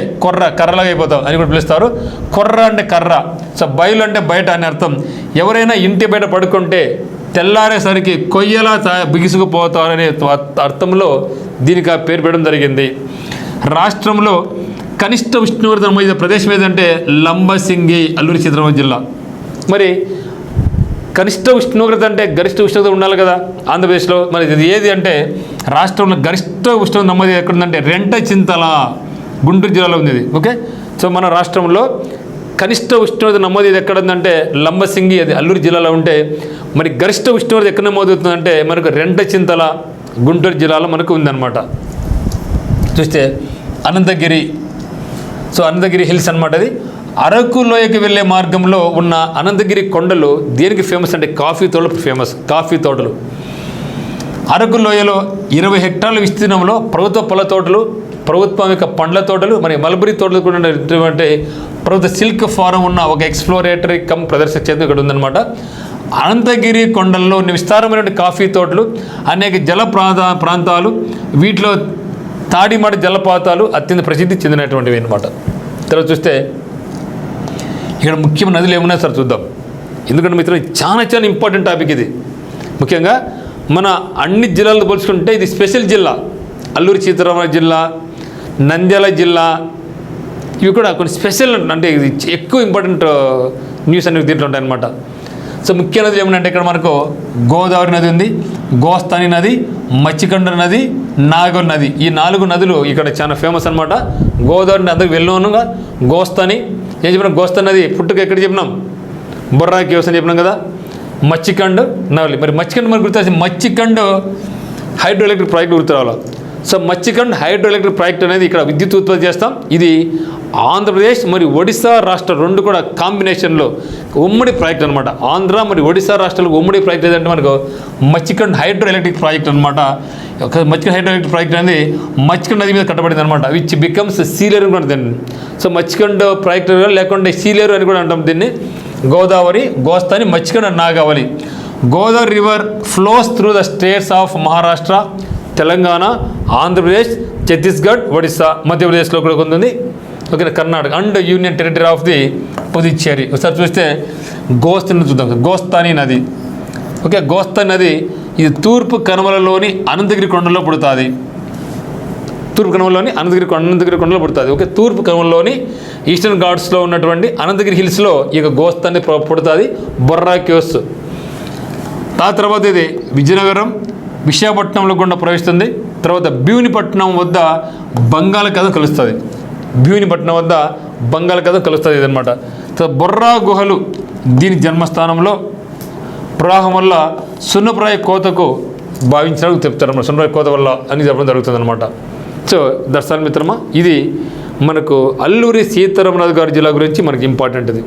Speaker 1: కర్రలాగా అయిపోతాం అని కూడా పిలుస్తారు. కొర్ర అంటే కర్ర, సో బయలు అంటే బయట అని అర్థం. ఎవరైనా ఇంటి బయట పడుకుంటే తెల్లారేసరికి కొయ్యలా బిగుసుకుపోతారనే అర్థంలో దీనికి ఆ పేరు పెట్టడం జరిగింది. రాష్ట్రంలో కనిష్ట ఉష్ణోగ్రత నమోదు ప్రదేశం ఏదంటే లంబసింగి, అల్లూరి సీతారామరాజు జిల్లా. మరి కనిష్ట ఉష్ణోగ్రత అంటే గరిష్ట ఉష్ణోగ్రత ఉండాలి కదా ఆంధ్రప్రదేశ్లో. మరి ఇది ఏది అంటే రాష్ట్రంలో గరిష్ట ఉష్ణోగ్రత నమోదు ఎక్కడుందంటే రెంటచింతల, గుంటూరు జిల్లాలో ఉంది ఇది. ఓకే, సో మన రాష్ట్రంలో కనిష్ట ఉష్ణోగ్రత నమోదు ఇది ఎక్కడ ఉందంటే లంబసింగి, అది అల్లూరు జిల్లాలో ఉంటే, మరి గరిష్ట ఉష్ణోగ్రత ఎక్కడ నమోదవుతుందంటే మనకు రెంటచింతల, గుంటూరు జిల్లాలో మనకు ఉందన్నమాట. చూస్తే అనంతగిరి, సో అనంతగిరి హిల్స్ అనమాట. అది అరకు లోయకి వెళ్ళే మార్గంలో ఉన్న అనంతగిరి కొండలు దేనికి ఫేమస్ అంటే కాఫీ తోటలు ఫేమస్. కాఫీ తోటలు అరకు లోయలో 20 హెక్టార్ల విస్తీర్ణంలో ప్రభుత్వ పళ్ళ తోటలు, ప్రభుత్వం పండ్ల తోటలు, మరి మల్బరీ తోటలు కూడా ఉన్నటువంటి ప్రభుత్వ సిల్క్ ఫారం ఉన్న ఒక ఎక్స్ప్లోరేటరీ కమ్ ప్రదర్శన క్షేత్రం ఇక్కడ ఉందన్నమాట. అనంతగిరి కొండల్లో ఉన్న విస్తారమైన కాఫీ తోటలు, అనేక జల ప్రాంతాలు, వీటిలో తాడిమాడి జలపాతాలు అత్యంత ప్రసిద్ధి చెందినటువంటివి అన్నమాట. తర్వాత చూస్తే ఇక్కడ ముఖ్యమైన నదులు ఏమున్నాయి సార్ చూద్దాం. ఎందుకంటే మిత్రులు చాలా చాలా ఇంపార్టెంట్ టాపిక్ ఇది. ముఖ్యంగా మన అన్ని జిల్లాలతో పోల్చుకుంటే ఇది స్పెషల్ జిల్లా. అల్లూరి సీతారామరాజు జిల్లా, నంద్యాల జిల్లా, ఇవి కూడా కొన్ని స్పెషల్, అంటే ఇది ఎక్కువ ఇంపార్టెంట్ న్యూస్ అనేవి దీంట్లో ఉంటాయన్నమాట. సో ముఖ్య నదులు ఏమంటే ఇక్కడ మనకు గోదావరి నది ఉంది, గోస్తాని నది, మచ్చికండ్ర నది, నాగర్ నది. ఈ 4 నదులు ఇక్కడ చాలా ఫేమస్ అనమాట. గోదావరి అందరికి వెళ్ళునుగా, గోస్తాని ఏం చెప్పినాం, గోస్తాని నది పుట్టుక ఎక్కడ చెప్పినాం, బొర్రా కేవ్స్ అని చెప్పినాం కదా. మచ్చికండ్ నవలి, మరి మచ్చికండ్ మనకు గుర్తు, మచ్చికండ్ హైడ్రో ఎలక్ట్రిక్ ప్రాజెక్ట్ గుర్తు రావాలి. సో మచ్చికండ్ హైడ్రో ఎలక్ట్రిక్ ప్రాజెక్ట్ అనేది ఇక్కడ విద్యుత్ ఉత్పత్తి చేస్తాం. ఇది ఆంధ్రప్రదేశ్ మరి ఒడిశా రాష్ట్ర 2 కూడా కాంబినేషన్లో ఉమ్మడి ప్రాజెక్ట్ అనమాట. ఆంధ్ర మరి ఒడిశా రాష్ట్రాలకు ఉమ్మడి ప్రాజెక్ట్ ఏదంటే మనకు మచ్చికండ్ హైడ్రో ఎలక్ట్రిక్ ప్రాజెక్ట్ అనమాట. మచ్చికండ్ హైడ్రో ఎలక్ట్రిక్ ప్రాజెక్ట్ అనేది మచ్చికండ్ నది మీద కట్టబడింది అనమాట. విచ్ బికమ్స్ సీలేరు కూడా దీన్ని. సో మచ్చికండ్ ప్రాజెక్ట్ లేకుండా సీలేరు అని కూడా అంటాం దీన్ని. Godavari, Gostani, Machkund, Nagavali. Godavari river flows through the states of Maharashtra, Telangana, Andhra Pradesh, Chhattisgarh, Odisha, మధ్యప్రదేశ్లో కూడా ఉంది. Okay, Karnataka and union territory of the Puducherry. ఒకసారి చూస్తే గోస్తాని చూద్దాం. గోస్తాని నది, ఓకే, గోస్తాని నది ఇది తూర్పు కనుమలలోని అనంతగిరి కొండలో పుడుతుంది. తూర్పు కనుమలలోని అనంతగిరి కొండలో పుడుతుంది. ఓకే, తూర్పు కనుమలలోని ఈస్టర్న్ ఘాట్స్లో ఉన్నటువంటి అనంతగిరి హిల్స్లో ఇక గోస్తాని పుడుతుంది. బొర్రా కేవ్స్. ఆ తర్వాత ఇది విజయనగరం, విశాఖపట్నంలో గుండా ప్రవేశిస్తుంది. తర్వాత భీమునిపట్నం వద్ద బంగాళాఖాతం కలుస్తుంది. భీమునిపట్నం వద్ద బంగాళాఖాతం కలుస్తుంది ఇదనమాట. తర్వాత బొర్రా గుహలు దీని జన్మస్థానంలో ప్రవాహం వల్ల సున్నప్రాయ కోతకు భావించడానికి చెప్తారన్నమాట. సున్నప్రాయ కోత వల్ల అని చెప్పడం జరుగుతుంది అనమాట. సో దర్శన మిత్రమా, ఇది మనకు అల్లూరి సీతారామరాజు గారి జిల్లా గురించి మనకి ఇంపార్టెంట్ ఇది.